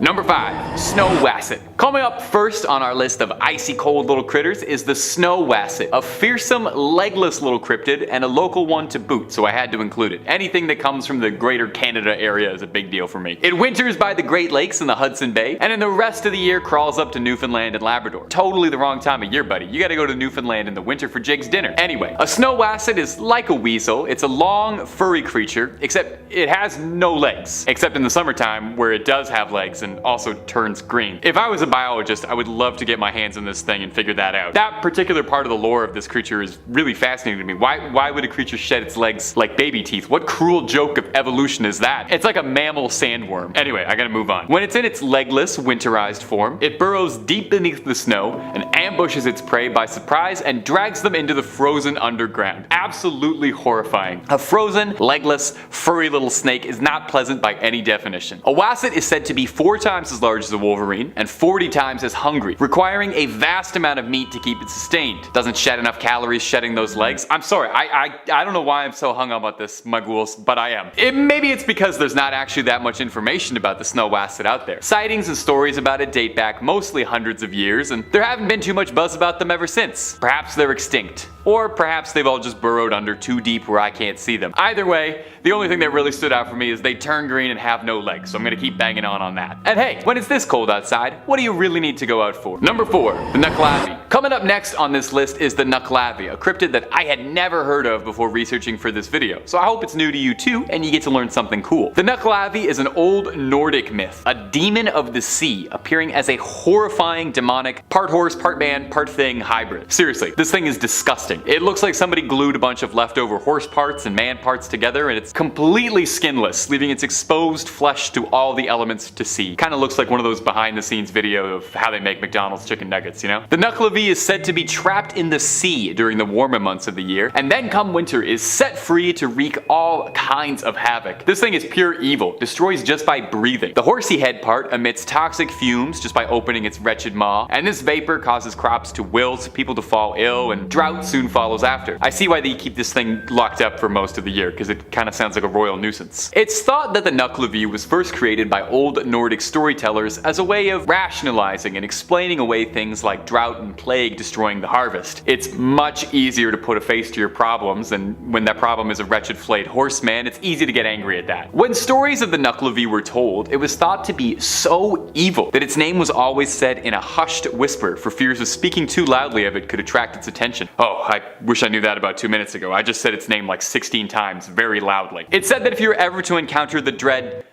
Number 5. Snow wasset. Coming up first on our list of icy cold little critters is the snow wasset, a fearsome legless little cryptid and a local one to boot, so I had to include it. Anything that comes from the greater Canada area is a big deal for me. It winters by the Great Lakes and the Hudson Bay, and in the rest of the year crawls up to Newfoundland and Labrador. Totally the wrong time of year, buddy. You gotta go to Newfoundland in the winter for Jig's dinner. Anyway, a snow wasset is like a weasel. It's a long, furry creature, except it has no legs. Except in the summertime, where it does have legs and also turns green. If I was a biologist, I would love to get my hands on this thing and figure that out. That particular part of the lore of this creature is really fascinating to me. Why would a creature shed its legs like baby teeth? What cruel joke of evolution is that? It's like a mammal sandworm. Anyway, I gotta move on. When it's in its legless, winterized form, it burrows deep beneath the snow and ambushes its prey by surprise and drags them into the frozen underground. Absolutely horrifying. A frozen, legless, furry little snake is not pleasant by any definition. A owasset is said to be 4 times as large as a wolverine and 40 times as hungry, requiring a vast amount of meat to keep it sustained. Doesn't shed enough calories shedding those legs. I'm sorry, I don't know why I'm so hung up on this, my ghouls, but I am. Maybe it's because there's not actually that much information about the snow wasset out there. Sightings and stories about it date back mostly hundreds of years, and there haven't been too much buzz about them ever since. Perhaps they're extinct. Or perhaps they've all just burrowed under too deep where I can't see them. Either way, the only thing that really stood out for me is they turn green and have no legs, so I'm gonna keep banging on that. And hey, when it's this cold outside, what do you really need to go out for? Number 4. The knucklevy. Coming up next on this list is the knucklevy, a cryptid that I had never heard of before researching for this video, so I hope it's new to you too and you get to learn something cool. The knucklevy is an old Nordic myth, a demon of the sea appearing as a horrifying demonic, part horse, part man, part thing hybrid. Seriously, this thing is disgusting. It looks like somebody glued a bunch of leftover horse parts and man parts together, and it's completely skinless, leaving its exposed flesh to all the elements to see. Kinda looks like one of those behind the scenes video of how they make McDonald's chicken nuggets, you know? The knucklevy is said to be trapped in the sea during the warmer months of the year, and then come winter is set free to wreak all kinds of havoc. This thing is pure evil, destroys just by breathing. The horsey head part emits toxic fumes just by opening its wretched maw, and this vapor causes crops to wilt, people to fall ill, and drought soon follows after. I see why they keep this thing locked up for most of the year, because it kinda sounds like a royal nuisance. It's thought that the knucklevy was first created by old Nordic storytellers as a way of rationalizing and explaining away things like drought and plague destroying the harvest. It's much easier to put a face to your problems, and when that problem is a wretched flayed horseman, it's easy to get angry at that. When stories of the knucklevy were told, it was thought to be so evil that its name was always said in a hushed whisper for fears of speaking too loudly of it could attract its attention. Oh, I wish I knew that about 2 minutes ago. I just said its name like 16 times very loudly. It's said that if you were ever to encounter the dread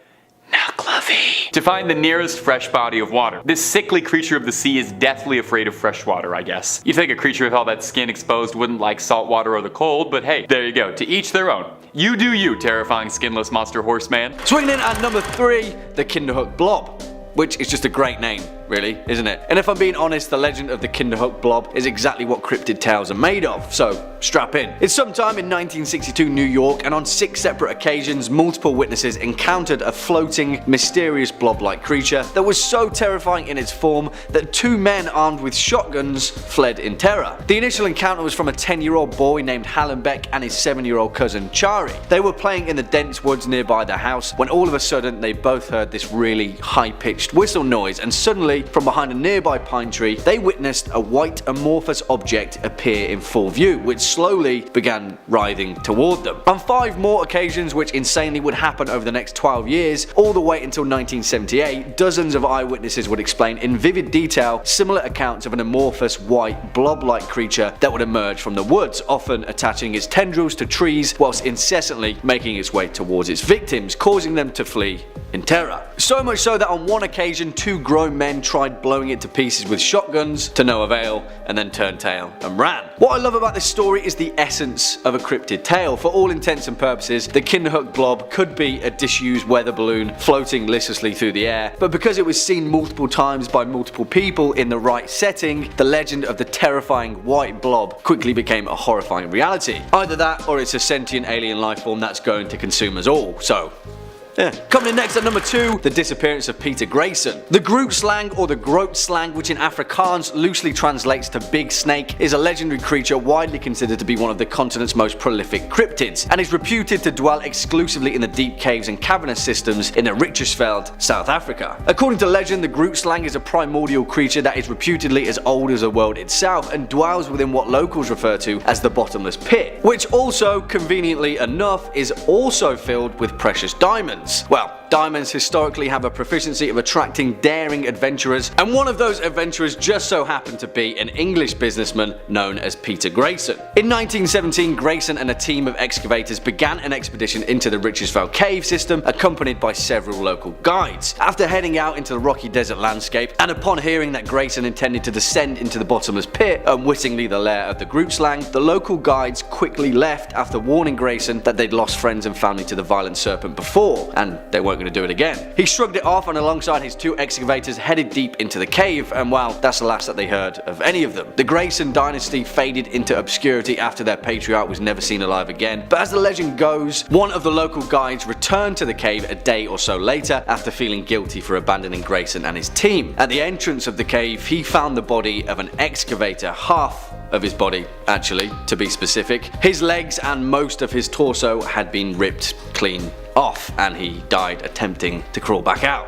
knucklevy, to find the nearest fresh body of water. This sickly creature of the sea is deathly afraid of fresh water, I guess. You'd think a creature with all that skin exposed wouldn't like salt water or the cold, but hey, there you go, to each their own. You do you, terrifying skinless monster horseman. Swinging in at number 3, the Kinderhook blob, which is just a great name, really, isn't it? And if I'm being honest, the legend of the Kinderhook blob is exactly what cryptid tales are made of, so strap in. It's sometime in 1962 New York, and on 6 separate occasions, multiple witnesses encountered a floating, mysterious blob-like creature that was so terrifying in its form that 2 men armed with shotguns fled in terror. The initial encounter was from a 10-year-old boy named Hallenbeck and his 7-year-old cousin Chari. They were playing in the dense woods nearby their house when all of a sudden they both heard this really high-pitched whistle noise, and suddenly, from behind a nearby pine tree, they witnessed a white amorphous object appear in full view, which slowly began writhing toward them. On 5 more occasions, which insanely would happen over the next 12 years, all the way until 1978, dozens of eyewitnesses would explain in vivid detail similar accounts of an amorphous white blob-like creature that would emerge from the woods, often attaching its tendrils to trees whilst incessantly making its way towards its victims, causing them to flee in terror. So much so that on one occasion 2 grown men tried blowing it to pieces with shotguns to no avail, and then turned tail and ran. What I love about this story is the essence of a cryptid tale. For all intents and purposes, the Kinderhook blob could be a disused weather balloon floating listlessly through the air, but because it was seen multiple times by multiple people in the right setting, the legend of the terrifying white blob quickly became a horrifying reality. Either that, or it's a sentient alien life form that's going to consume us all, so Coming in next at number 2, the disappearance of Peter Grayson. The Groot slang, or the Groot slang, which in Afrikaans loosely translates to big snake, is a legendary creature widely considered to be one of the continent's most prolific cryptids, and is reputed to dwell exclusively in the deep caves and cavernous systems in the Richtersveld, South Africa. According to legend, the Groot slang is a primordial creature that is reputedly as old as the world itself and dwells within what locals refer to as the bottomless pit, which also, conveniently enough, is also filled with precious diamonds. Well, diamonds historically have a proficiency of attracting daring adventurers, and one of those adventurers just so happened to be an English businessman known as Peter Grayson. In 1917, Grayson and a team of excavators began an expedition into the Richtersveld cave system, accompanied by several local guides. After heading out into the rocky desert landscape, and upon hearing that Grayson intended to descend into the bottomless pit, unwittingly the lair of the Groot slang, the local guides quickly left after warning Grayson that they'd lost friends and family to the violent serpent before, and they weren't going to do it again. He shrugged it off and alongside his 2 excavators headed deep into the cave, and well, that's the last that they heard of any of them. The Grayson dynasty faded into obscurity after their patriarch was never seen alive again, but as the legend goes, one of the local guides returned to the cave a day or so later after feeling guilty for abandoning Grayson and his team. At the entrance of the cave, he found the body of an excavator, half of his body actually, to be specific. His legs and most of his torso had been ripped clean off, and he died attempting to crawl back out.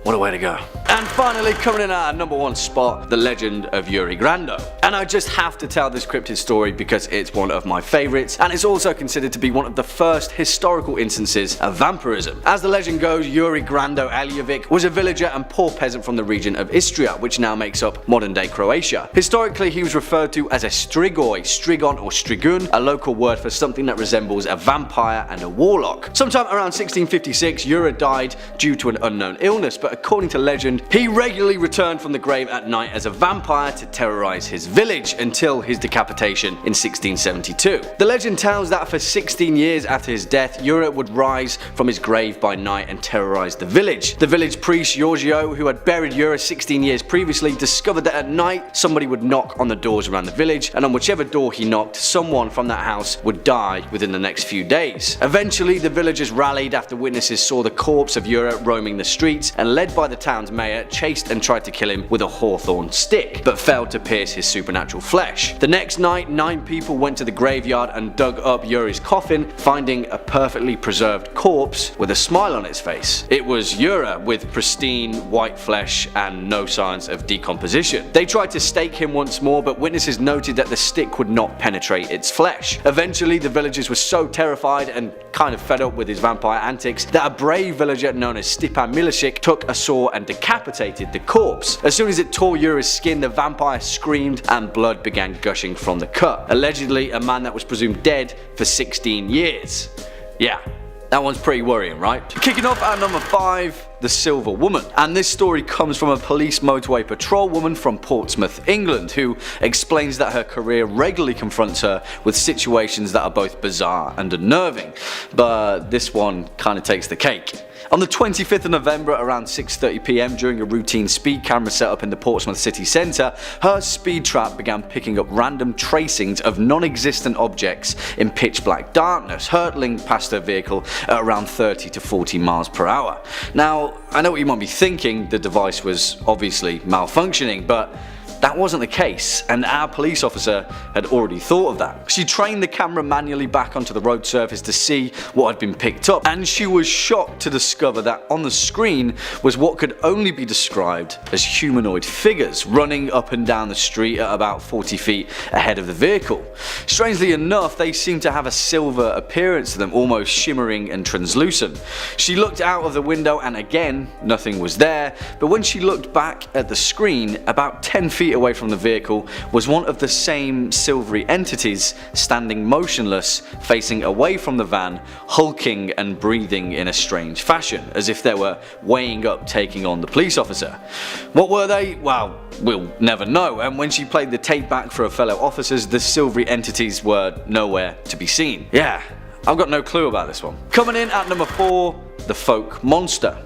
What a way to go. And finally, coming in at our number 1 spot, the legend of Yuri Grando. And I just have to tell this cryptid story because it's one of my favourites, and it's also considered to be one of the first historical instances of vampirism. As the legend goes, Yuri Grando Aljovic was a villager and poor peasant from the region of Istria, which now makes up modern day Croatia. Historically, he was referred to as a strigoi, strigon or strigun, a local word for something that resembles a vampire and a warlock. Sometime around 1656, Yura died due to an unknown illness, but according to legend, he regularly returned from the grave at night as a vampire to terrorize his village until his decapitation in 1672. The legend tells that for 16 years after his death, Yura would rise from his grave by night and terrorize the village. The village priest Giorgio, who had buried Yura 16 years previously, discovered that at night somebody would knock on the doors around the village, and on whichever door he knocked, someone from that house would die within the next few days. Eventually, the villagers rallied after witnesses saw the corpse of Yura roaming the streets, and led by the town's mayor, chased and tried to kill him with a hawthorn stick, but failed to pierce his supernatural flesh. The next night, 9 people went to the graveyard and dug up Yuri's coffin, finding a perfectly preserved corpse with a smile on its face. It was Yura, with pristine white flesh and no signs of decomposition. They tried to stake him once more, but witnesses noted that the stick would not penetrate its flesh. Eventually, the villagers were so terrified and kind of fed up with his vampire antics that a brave villager known as Stipan Milicic took a saw and decapitated the corpse. As soon as it tore Yura's skin, the vampire screamed and blood began gushing from the cut. Allegedly, a man that was presumed dead for 16 years. Yeah, that one's pretty worrying, right? Kicking off at number 5, the Silver Woman. And this story comes from a police motorway patrol woman from Portsmouth, England, who explains that her career regularly confronts her with situations that are both bizarre and unnerving. But this one kind of takes the cake. On the 25th of November around 6:30 PM during a routine speed camera set up in the Portsmouth city centre, her speed trap began picking up random tracings of non-existent objects in pitch black darkness, hurtling past her vehicle at around 30 to 40 miles per hour. Now, I know what you might be thinking, the device was obviously malfunctioning, but that wasn't the case, and our police officer had already thought of that. She trained the camera manually back onto the road surface to see what had been picked up, and she was shocked to discover that on the screen was what could only be described as humanoid figures running up and down the street at about 40 feet ahead of the vehicle. Strangely enough, they seemed to have a silver appearance to them, almost shimmering and translucent. She looked out of the window and again, nothing was there, but when she looked back at the screen, about 10 feet away from the vehicle was one of the same silvery entities standing motionless, facing away from the van, hulking and breathing in a strange fashion, as if they were weighing up taking on the police officer. What were they? Well, we'll never know, and when she played the tape back for her fellow officers, the silvery entities were nowhere to be seen. Yeah, I've got no clue about this one. Coming in at number 4, the folk monster.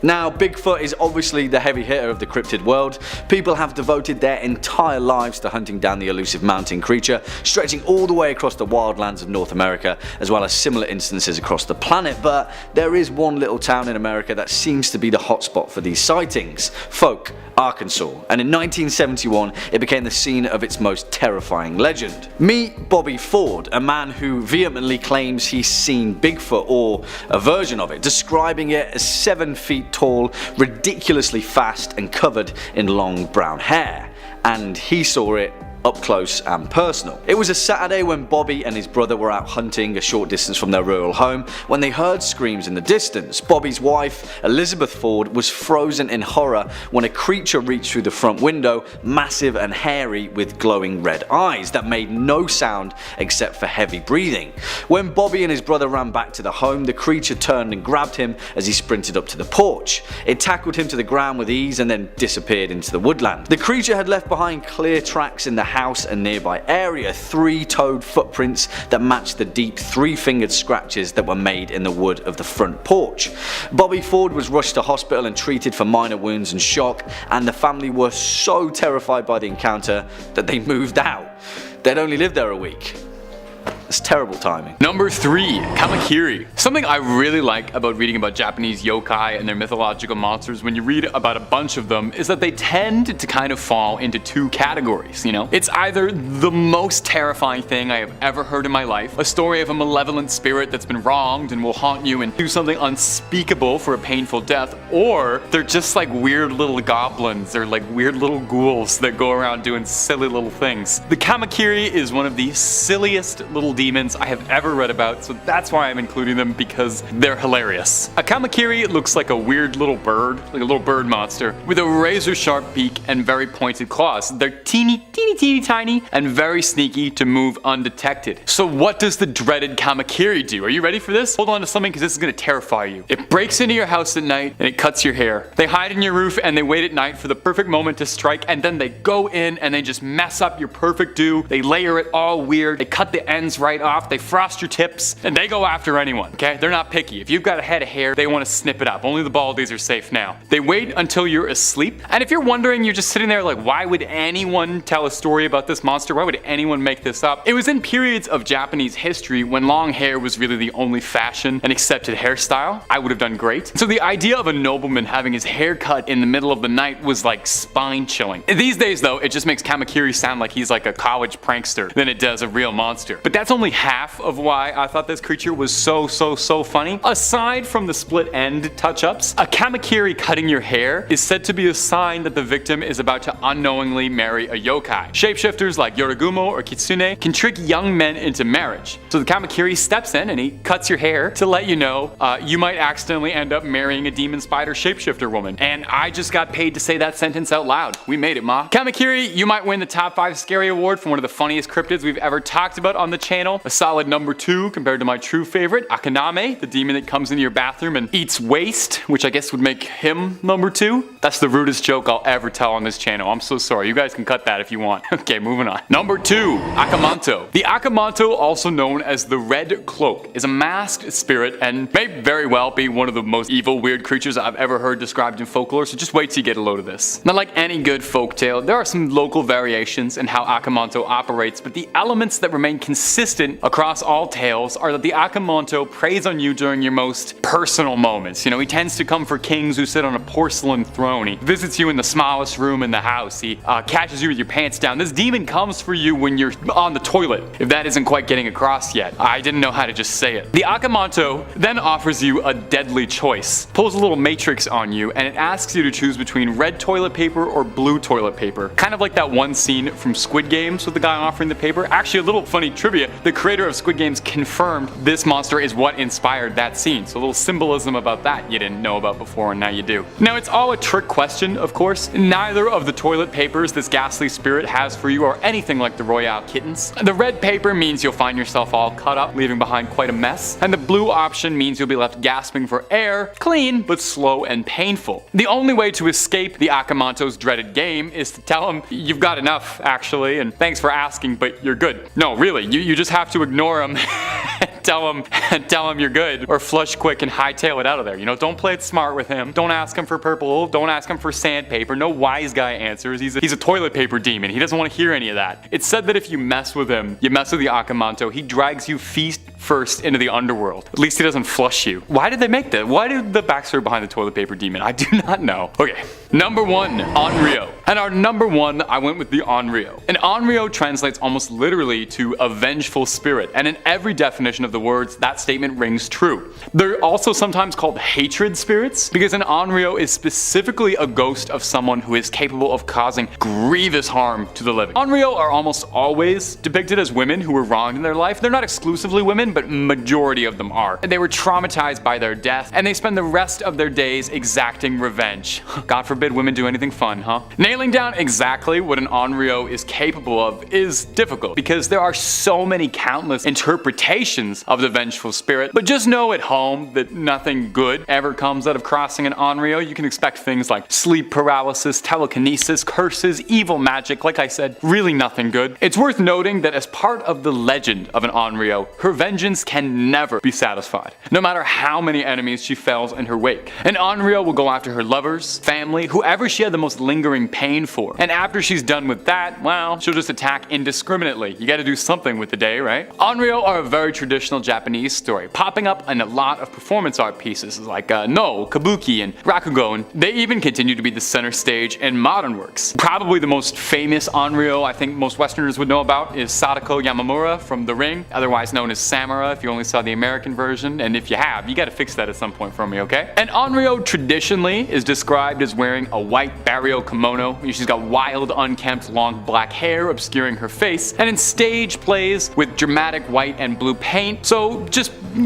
Now, Bigfoot is obviously the heavy hitter of the cryptid world. People have devoted their entire lives to hunting down the elusive mountain creature, stretching all the way across the wildlands of North America, as well as similar instances across the planet. But there is one little town in America that seems to be the hotspot for these sightings: Folk, Arkansas, and in 1971 it became the scene of its most terrifying legend. Meet Bobby Ford, a man who vehemently claims he's seen Bigfoot, or a version of it, describing it as 7 feet tall, ridiculously fast, and covered in long brown hair. And he saw it up close and personal. It was a Saturday when Bobby and his brother were out hunting a short distance from their rural home when they heard screams in the distance. Bobby's wife, Elizabeth Ford, was frozen in horror when a creature reached through the front window, massive and hairy with glowing red eyes that made no sound except for heavy breathing. When Bobby and his brother ran back to the home, the creature turned and grabbed him as he sprinted up to the porch. It tackled him to the ground with ease and then disappeared into the woodland. The creature had left behind clear tracks in the house and nearby area, 3-toed footprints that matched the deep 3-fingered scratches that were made in the wood of the front porch. Bobby Ford was rushed to hospital and treated for minor wounds and shock, and the family were so terrified by the encounter that they moved out. They'd only lived there a week. It's terrible timing. Number 3. Kamakiri. Something I really like about reading about Japanese yokai and their mythological monsters when you read about a bunch of them is that they tend to kind of fall into 2 categories, you know? It's either the most terrifying thing I have ever heard in my life, a story of a malevolent spirit that's been wronged and will haunt you and do something unspeakable for a painful death, or they're just like weird little goblins or like weird little ghouls that go around doing silly little things. The Kamakiri is one of the silliest little demons I have ever read about, so that's why I'm including them, because they're hilarious. A kamakiri looks like a weird little bird, like a little bird monster, with a razor sharp beak and very pointed claws. They're teeny tiny and very sneaky to move undetected. So what does the dreaded kamakiri do? Are you ready for this? Hold on to something because this is going to terrify you. It breaks into your house at night and it cuts your hair. They hide in your roof and they wait at night for the perfect moment to strike, and then they go in and they just mess up your perfect do. They layer it all weird. They cut the ends right off, they frost your tips, and they go after anyone, okay? They're not picky. If you've got a head of hair, they want to snip it up. Only the baldies are safe now. They wait until you're asleep, and if you're wondering, you're just sitting there like, why would anyone tell a story about this monster? Why would anyone make this up? It was in periods of Japanese history when long hair was really the only fashion and accepted hairstyle. I would have done great. So the idea of a nobleman having his hair cut in the middle of the night was like spine chilling. These days though, it just makes Kamakiri sound like he's like a college prankster than it does a real monster. But that's only half of why I thought this creature was so funny. Aside from the split end touch-ups, a kamakiri cutting your hair is said to be a sign that the victim is about to unknowingly marry a yokai. Shapeshifters like Jorogumo or Kitsune can trick young men into marriage. So the kamakiri steps in and he cuts your hair to let you know you might accidentally end up marrying a demon spider shapeshifter woman. And I just got paid to say that sentence out loud. We made it, ma. Kamakiri, you might win the top 5 scary award for one of the funniest cryptids we've ever talked about on the channel. A solid number 2 compared to my true favorite, Akaname, the demon that comes into your bathroom and eats waste, which I guess would make him number 2. That's the rudest joke I'll ever tell on this channel. I'm so sorry. You guys can cut that if you want. Okay, moving on. Number 2, Akamanto. The Akamanto, also known as the Red Cloak, is a masked spirit and may very well be one of the most evil, weird creatures I've ever heard described in folklore, so just wait till you get a load of this. Now, like any good folktale, there are some local variations in how Akamanto operates, but the elements that remain consistent across all tales are that the Akamanto preys on you during your most personal moments. You know, he tends to come for kings who sit on a porcelain throne. He visits you in the smallest room in the house. He catches you with your pants down. This demon comes for you when you're on the toilet. If that isn't quite getting across yet, I didn't know how to just say it. The Akamanto then offers you a deadly choice. Pulls a little matrix on you and it asks you to choose between red toilet paper or blue toilet paper. Kind of like that one scene from Squid Games with the guy offering the paper. Actually, a little funny trivia, the creator of Squid Games confirmed this monster is what inspired that scene. So a little symbolism about that you didn't know about before and now you do. Now, it's all a trick question, of course. Neither of the toilet papers this ghastly spirit has for you are anything like the Royale kittens. The red paper means you'll find yourself all cut up, leaving behind quite a mess. And the blue option means you'll be left gasping for air, clean, but slow and painful. The only way to escape the Akamanto's dreaded game is to tell him you've got enough, actually, and thanks for asking, but you're good. No, really, you just have to ignore him. tell him you're good, or flush quick and hightail it out of there. You know, don't play it smart with him. Don't ask him for purple. Don't ask him for sandpaper. No wise guy answers. He's a toilet paper demon. He doesn't want to hear any of that. It's said that if you mess with him, you mess with the Akamanto, he drags you feet first into the underworld. At least he doesn't flush you. Why did they make that? Why did the backstory behind the toilet paper demon? I do not know. Okay, number 1, onrio. And our number 1, I went with the onrio. An onrio translates almost literally to a vengeful spirit, and in every definition of the words, that statement rings true. They're also sometimes called hatred spirits, because an onrio is specifically a ghost of someone who is capable of causing grievous harm to the living. Onrio are almost always depicted as women who were wronged in their life. They're not exclusively women, but majority of them are. They were traumatized by their death, and they spend the rest of their days exacting revenge. God forbid women do anything fun, huh? Nailing down exactly what an onrio is capable of is difficult, because there are so many countless interpretations of the vengeful spirit. But just know at home that nothing good ever comes out of crossing an onrio. You can expect things like sleep paralysis, telekinesis, curses, evil magic. Like I said, really nothing good. It's worth noting that as part of the legend of an onrio, her vengeance can never be satisfied, no matter how many enemies she fells in her wake. An onrio will go after her lovers, family, whoever she had the most lingering pain for. And after she's done with that, well, she'll just attack indiscriminately. You gotta do something with the day, right? Onrio are a very traditional Japanese story, popping up in a lot of performance art pieces like No, Kabuki, and Rakugo, and they even continue to be the center stage in modern works. Probably the most famous onrio I think most Westerners would know about is Sadako Yamamura from The Ring, otherwise known as Samura if you only saw the American version, and if you have, you gotta fix that at some point for me, okay? An onrio traditionally is described as wearing a white barrio kimono. She's got wild, unkempt, long black hair obscuring her face, and in stage plays with dramatic white and blue paint, so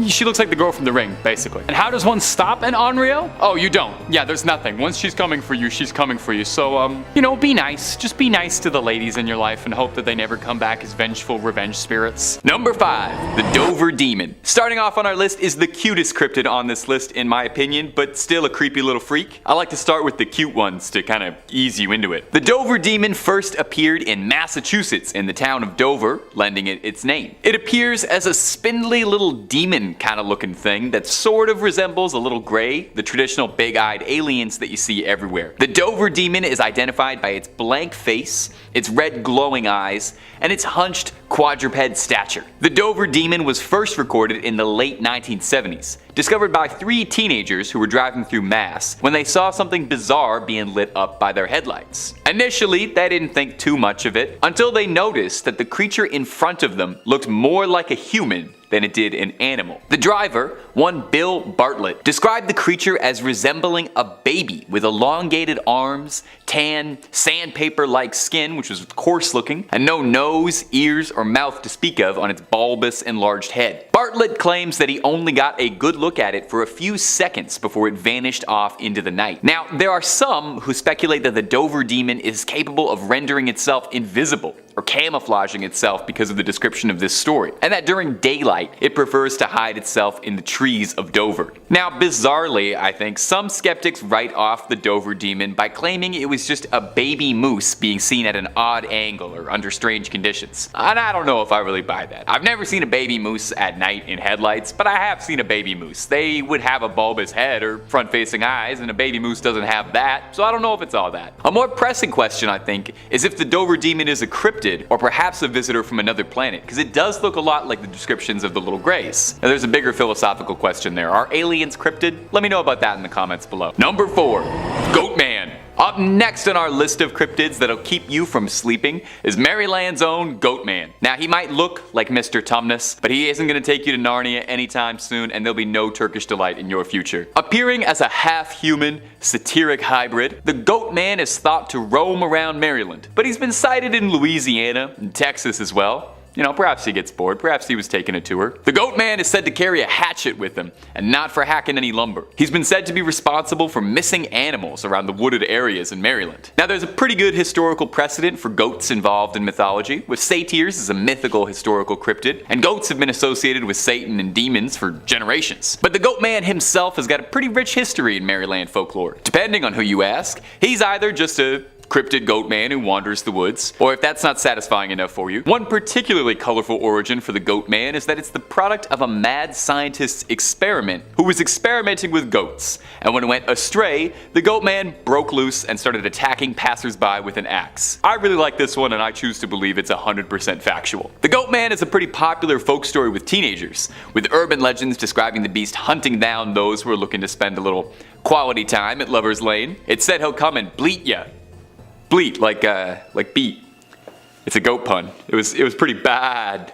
she looks like the girl from The Ring, basically. And how does one stop an onrio? Oh, you don't. Yeah, there's nothing. Once she's coming for you, she's coming for you. So, you know, be nice. Just be nice to the ladies in your life and hope that they never come back as vengeful revenge spirits. Number 5, the Dover Demon. Starting off on our list is the cutest cryptid on this list in my opinion, but still a creepy little freak. I like to start with the cute ones to kind of ease you into it. The Dover Demon first appeared in Massachusetts in the town of Dover, lending it its name. It appears as a spindly little demon kind of looking thing that sort of resembles a little gray, the traditional big-eyed aliens that you see everywhere. The Dover Demon is identified by its blank face, its red glowing eyes, and its hunched quadruped stature. The Dover Demon was first recorded in the late 1970s, discovered by 3 teenagers who were driving through Mass when they saw something bizarre being lit up by their headlights. Initially, they didn't think too much of it until they noticed that the creature in front of them looked more like a human than it did an animal. The driver, one Bill Bartlett, described the creature as resembling a baby with elongated arms, tan, sandpaper-like skin, which was coarse looking, and no nose, ears, or mouth to speak of on its bulbous, enlarged head. Bartlett claims that he only got a good look at it for a few seconds before it vanished off into the night. Now, there are some who speculate that the Dover Demon is capable of rendering itself invisible or camouflaging itself because of the description of this story, and that during daylight it prefers to hide itself in the trees of Dover. Now, bizarrely, I think some skeptics write off the Dover Demon by claiming it was just a baby moose being seen at an odd angle or under strange conditions. And I don't know if I really buy that. I've never seen a baby moose at night in headlights, but I have seen a baby moose. They would have a bulbous head or front-facing eyes, and a baby moose doesn't have that, so I don't know if it's all that. A more pressing question, I think, is if the Dover Demon is a cryptid or perhaps a visitor from another planet, because it does look a lot like the descriptions of the little grays. Now, there's a bigger philosophical question there. Are aliens cryptid? Let me know about that in the comments below. Number 4, Goatman. Up next on our list of cryptids that'll keep you from sleeping is Maryland's own Goatman. Now, he might look like Mr. Tumnus, but he isn't going to take you to Narnia anytime soon, and there'll be no Turkish delight in your future. Appearing as a half-human, satiric hybrid, the Goatman is thought to roam around Maryland, but he's been sighted in Louisiana and Texas as well. You know, perhaps he gets bored, perhaps he was taking a tour. The Goatman is said to carry a hatchet with him, and not for hacking any lumber. He's been said to be responsible for missing animals around the wooded areas in Maryland. Now, there's a pretty good historical precedent for goats involved in mythology, with satyrs as a mythical historical cryptid, and goats have been associated with Satan and demons for generations. But the Goatman himself has got a pretty rich history in Maryland folklore. Depending on who you ask, he's either just a cryptid goat man who wanders the woods. Or if that's not satisfying enough for you, one particularly colorful origin for the goat man is that it's the product of a mad scientist's experiment who was experimenting with goats. And when it went astray, the goat man broke loose and started attacking passersby with an axe. I really like this one and I choose to believe it's 100% factual. The goat man is a pretty popular folk story with teenagers, with urban legends describing the beast hunting down those who are looking to spend a little quality time at Lover's Lane. It's said he'll come and bleat ya. Bleat, like beat. It's a goat pun. It was pretty bad.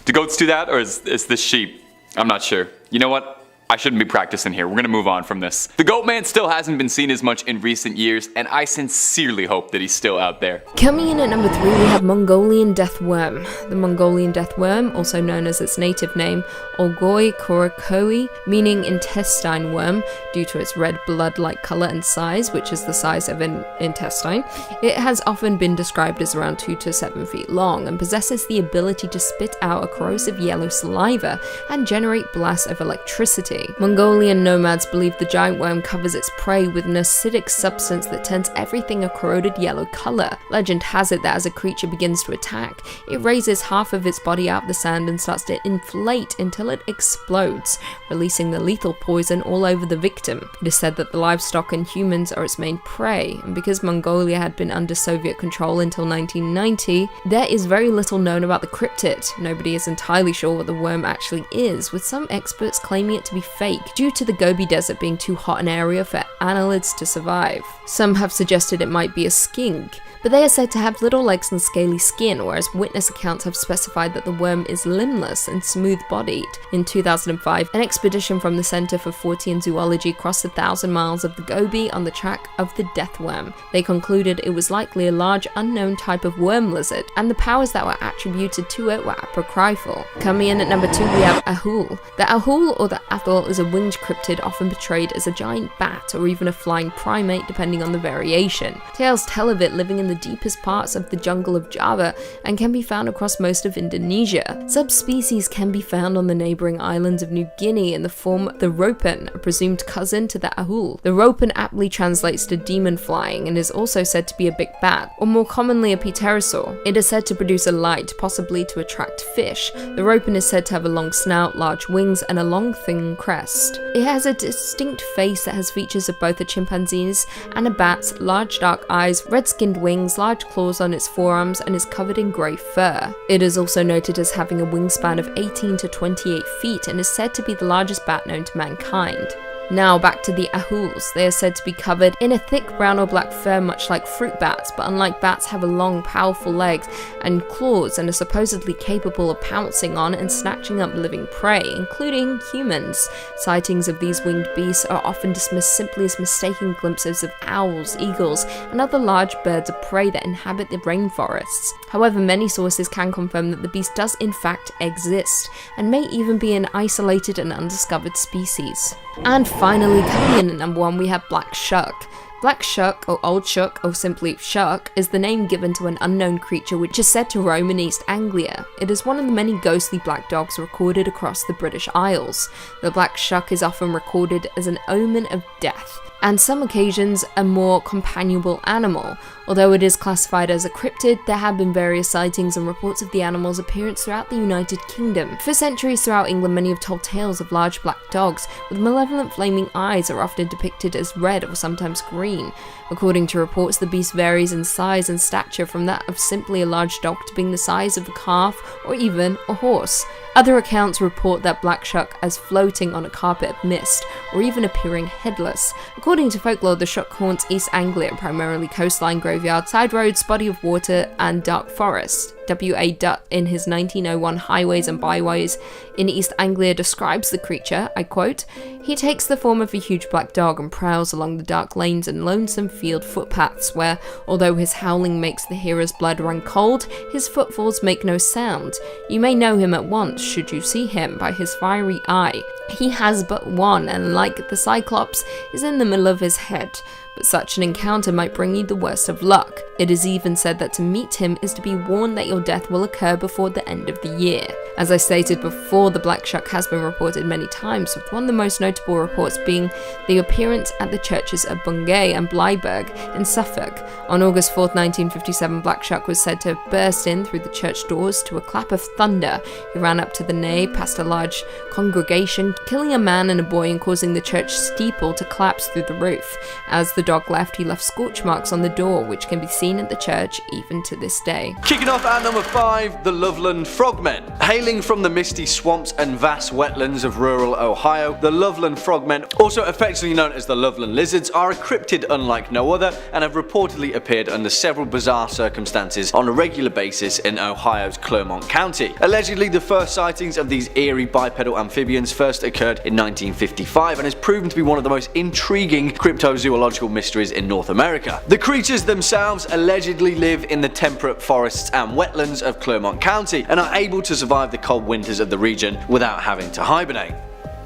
Do goats do that, or is this sheep? I'm not sure. You know what? I shouldn't be practicing here. We're gonna move on from this. The goat man still hasn't been seen as much in recent years, and I sincerely hope that he's still out there. Coming in at number 3, we have Mongolian death worm. The Mongolian death worm, also known as its native name, Olgoi, meaning intestine worm, due to its red blood-like color and size, which is the size of an intestine. It has often been described as around 2 to 7 feet long and possesses the ability to spit out a corrosive yellow saliva and generate blasts of electricity. Mongolian nomads believe the giant worm covers its prey with an acidic substance that turns everything a corroded yellow color. Legend has it that as a creature begins to attack, it raises half of its body out of the sand and starts to inflate until it explodes, releasing the lethal poison all over the victim. It is said that the livestock and humans are its main prey, and because Mongolia had been under Soviet control until 1990, there is very little known about the cryptid. Nobody is entirely sure what the worm actually is, with some experts claiming it to be fake due to the Gobi Desert being too hot an area for annelids to survive. Some have suggested it might be a skink, but they are said to have little legs and scaly skin, whereas witness accounts have specified that the worm is limbless and smooth-bodied. In 2005, an expedition from the Center for Fortean Zoology crossed 1,000 miles of the Gobi on the track of the death worm. They concluded it was likely a large unknown type of worm lizard, and the powers that were attributed to it were apocryphal. Coming in at number 2, we have ahul. The ahul, or the ahul, is a winged cryptid often portrayed as a giant bat or even a flying primate depending on the variation. Tales tell of it living in the deepest parts of the jungle of Java and can be found across most of Indonesia. Subspecies can be found on the neighbouring islands of New Guinea in the form of the ropen, a presumed cousin to the ahul. The ropen aptly translates to demon flying and is also said to be a big bat, or more commonly a pterosaur. It is said to produce a light, possibly to attract fish. The ropen is said to have a long snout, large wings, and a long thin crest. It has a distinct face that has features of both a chimpanzee's and a bat's, large dark eyes, red-skinned wings, large claws on its forearms, and is covered in grey fur. It is also noted as having a wingspan of 18 to 28 feet and is said to be the largest bat known to mankind. Now back to the ahuls. They are said to be covered in a thick brown or black fur much like fruit bats, but unlike bats have a long, powerful legs and claws and are supposedly capable of pouncing on and snatching up living prey, including humans. Sightings of these winged beasts are often dismissed simply as mistaken glimpses of owls, eagles, and other large birds of prey that inhabit the rainforests. However, many sources can confirm that the beast does in fact exist, and may even be an isolated and undiscovered species. And finally, coming in at number 1, we have black shuck. Black shuck, or old shuck, or simply shuck, is the name given to an unknown creature which is said to roam in East Anglia. It is one of the many ghostly black dogs recorded across the British Isles. The black shuck is often recorded as an omen of death, and some occasions a more companionable animal. Although it is classified as a cryptid, there have been various sightings and reports of the animal's appearance throughout the United Kingdom. For centuries throughout England, many have told tales of large black dogs with malevolent flaming eyes are often depicted as red or sometimes green. According to reports, the beast varies in size and stature from that of simply a large dog to being the size of a calf or even a horse. Other accounts report that black shuck as floating on a carpet of mist, or even appearing headless. According to folklore, the shuck haunts East Anglia, primarily coastline, graveyard, side roads, body of water, and dark forest. W.A. Dutt, in his 1901 Highways and Byways in East Anglia, describes the creature, I quote, "He takes the form of a huge black dog and prowls along the dark lanes and lonesome field footpaths where, although his howling makes the hearer's blood run cold, his footfalls make no sound. You may know him at once, should you see him, by his fiery eye. He has but one, and like the Cyclops, is in the middle of his head. but such an encounter might bring you the worst of luck. It is even said that to meet him is to be warned that your death will occur before the end of the year. As I stated before, the black shuck has been reported many times, with one of the most notable reports being the appearance at the churches of Bungay and Blyberg in Suffolk. On August 4th, 1957, black shuck was said to have burst in through the church doors to a clap of thunder. He ran up to the nave, past a large congregation, killing a man and a boy and causing the church steeple to collapse through the roof. As the dog left, he left scorch marks on the door, which can be seen at the church even to this day. Kicking off at number 5, the Loveland frogmen. Hailing from the misty swamps and vast wetlands of rural Ohio, the Loveland frogmen, also affectionately known as the Loveland lizards, are a cryptid unlike no other and have reportedly appeared under several bizarre circumstances on a regular basis in Ohio's Clermont County. Allegedly, the first sightings of these eerie bipedal amphibians first occurred in 1955 and has proven to be one of the most intriguing cryptozoological mysteries in North America. The creatures themselves allegedly live in the temperate forests and wetlands of Clermont County and are able to survive the cold winters of the region without having to hibernate.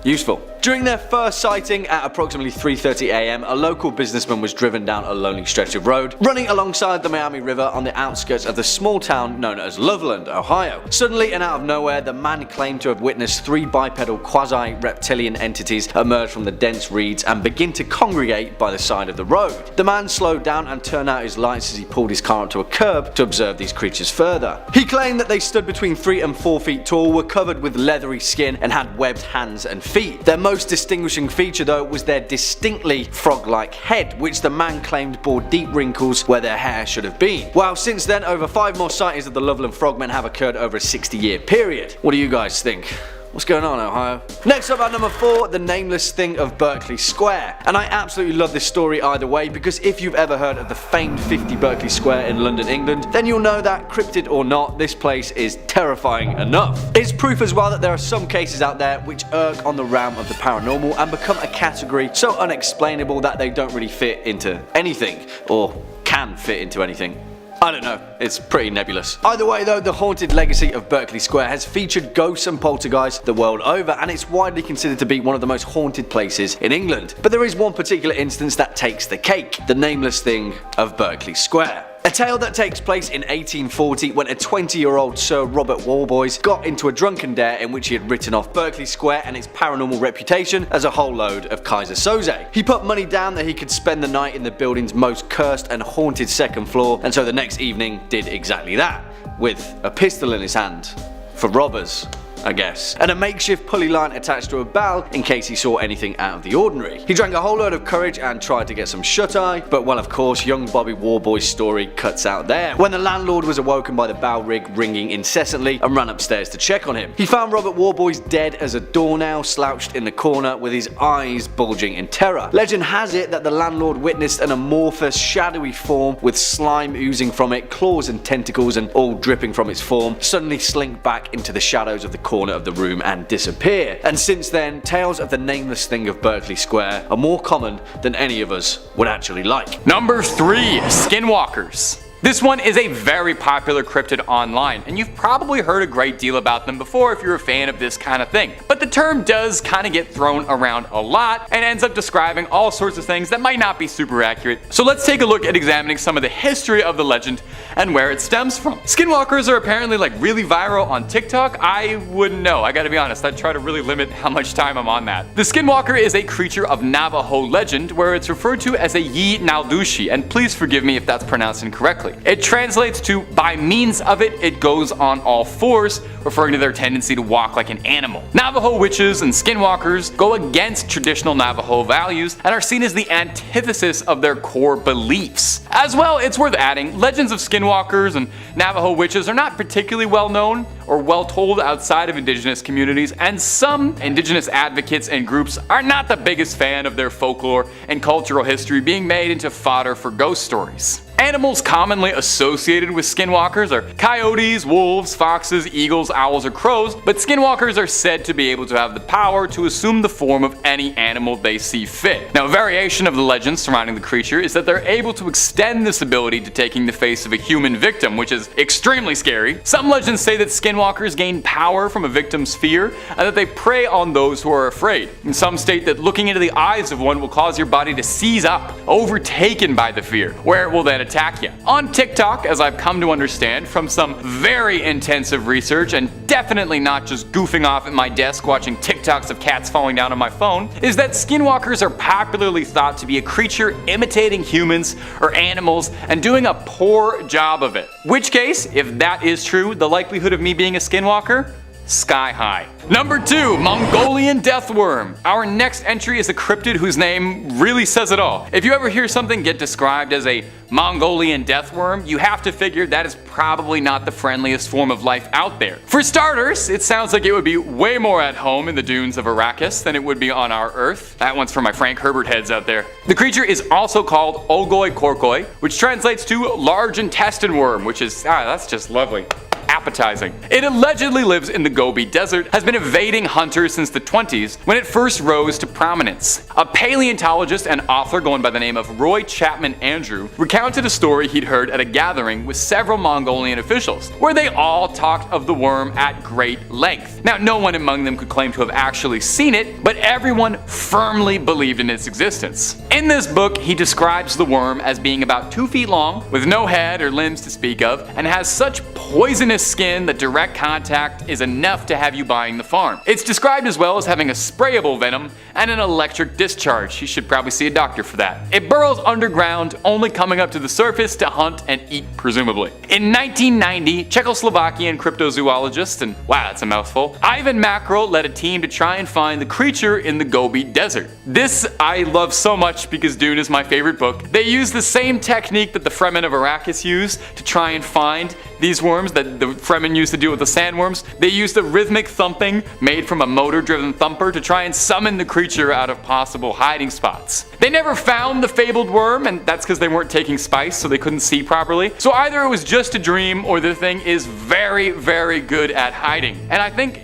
Useful. During their first sighting at approximately 3:30 AM, a local businessman was driven down a lonely stretch of road, running alongside the Miami River on the outskirts of the small town known as Loveland, Ohio. Suddenly and out of nowhere, the man claimed to have witnessed 3 bipedal quasi-reptilian entities emerge from the dense reeds and begin to congregate by the side of the road. The man slowed down and turned out his lights as he pulled his car up to a curb to observe these creatures further. He claimed that they stood between 3 and 4 feet tall, were covered with leathery skin, and had webbed hands and feet. Their most distinguishing feature though was their distinctly frog-like head, which the man claimed bore deep wrinkles where their hair should have been. Well, since then, over 5 more sightings of the Loveland frogmen have occurred over a 60-year period. What do you guys think? What's going on, Ohio? Next up at number 4, the Nameless thing of Berkeley Square. And I absolutely love this story either way, because if you've ever heard of the famed 50 Berkeley Square in London, England, then you'll know that, cryptid or not, this place is terrifying enough. It's proof as well that there are some cases out there which irk on the realm of the paranormal and become a category so unexplainable that they don't really fit into anything, or can fit into anything. I don't know, it's pretty nebulous. Either way though, the haunted legacy of Berkeley Square has featured ghosts and poltergeists the world over, and it's widely considered to be one of the most haunted places in England. But there is one particular instance that takes the cake, the Nameless thing of Berkeley Square. A tale that takes place in 1840 when a 20-year-old Sir Robert Walboys got into a drunken dare in which he had written off Berkeley Square and its paranormal reputation as a whole load of Kaiser Soze. He put money down that he could spend the night in the building's most cursed and haunted second floor, and so the next evening did exactly that, with a pistol in his hand. For robbers, I guess, and a makeshift pulley line attached to a bell in case he saw anything out of the ordinary. He drank a whole load of courage and tried to get some shut-eye, but well, of course, young Bobby Warboy's story cuts out there, when the landlord was awoken by the bell rig ringing incessantly and ran upstairs to check on him. He found Robert Warboys dead as a doornail, slouched in the corner with his eyes bulging in terror. Legend has it that the landlord witnessed an amorphous, shadowy form with slime oozing from it, claws and tentacles and all dripping from its form, suddenly slink back into the shadows of the corner of the room and disappear. And since then, tales of the Nameless thing of Berkeley Square are more common than any of us would actually like. Number 3, skinwalkers. This one is a very popular cryptid online, and you've probably heard a great deal about them before if you're a fan of this kind of thing. But the term does kind of get thrown around a lot and ends up describing all sorts of things that might not be super accurate. So let's take a look at examining some of the history of the legend and where it stems from. Skinwalkers are apparently like really viral on TikTok. I wouldn't know, I gotta be honest, I try to really limit how much time I'm on that. The skinwalker is a creature of Navajo legend where it's referred to as a yi naldushi, and please forgive me if that's pronounced incorrectly. It translates to, by means of it, it goes on all fours, referring to their tendency to walk like an animal. Navajo witches and skinwalkers go against traditional Navajo values and are seen as the antithesis of their core beliefs. As well, it's worth adding, legends of skinwalkers and Navajo witches are not particularly well known or well told outside of indigenous communities, and some indigenous advocates and groups are not the biggest fan of their folklore and cultural history being made into fodder for ghost stories. Animals commonly associated with skinwalkers are coyotes, wolves, foxes, eagles, owls, or crows, but skinwalkers are said to be able to have the power to assume the form of any animal they see fit. Now, a variation of the legend surrounding the creature is that they're able to extend this ability to taking the face of a human victim, which is extremely scary. Some legends say that skinwalkers gain power from a victim's fear and that they prey on those who are afraid. And some state that looking into the eyes of one will cause your body to seize up, overtaken by the fear, where it will then attack you. On TikTok, as I've come to understand from some very intensive research and definitely not just goofing off at my desk watching TikToks of cats falling down on my phone, is that skinwalkers are popularly thought to be a creature imitating humans or animals and doing a poor job of it. Which case, if that is true, the likelihood of me being a skinwalker? Sky high. Number 2, Mongolian death worm. Our next entry is a cryptid whose name really says it all. If you ever hear something get described as a Mongolian death worm, you have to figure that is probably not the friendliest form of life out there. For starters, it sounds like it would be way more at home in the dunes of Arrakis than it would be on our Earth. That one's for my Frank Herbert heads out there. The creature is also called owasset, which translates to large intestine worm, which is, that's just lovely. Appetizing. It allegedly lives in the Gobi Desert, has been evading hunters since the 20s when it first rose to prominence. A paleontologist and author going by the name of Roy Chapman Andrew recounted a story he'd heard at a gathering with several Mongolian officials, where they all talked of the worm at great length. Now, no one among them could claim to have actually seen it, but everyone firmly believed in its existence. In this book, he describes the worm as being about 2 feet long, with no head or limbs to speak of, and has such poisonous skin that direct contact is enough to have you buying the farm. It's described as well as having a sprayable venom and an electric discharge. You should probably see a doctor for that. It burrows underground, only coming up to the surface to hunt and eat, presumably. In 1990, Czechoslovakian cryptozoologist, and wow, that's a mouthful, Ivan Macro led a team to try and find the creature in the Gobi Desert. This I love so much because Dune is my favorite book. They use the same technique that the Fremen of Arrakis use to try and find these worms that the Fremen used to deal with the sandworms. They used a rhythmic thumping made from a motor-driven thumper to try and summon the creature out of possible hiding spots. They never found the fabled worm, and that's because they weren't taking spice, so they couldn't see properly. So either it was just a dream, or the thing is very, very good at hiding. And I think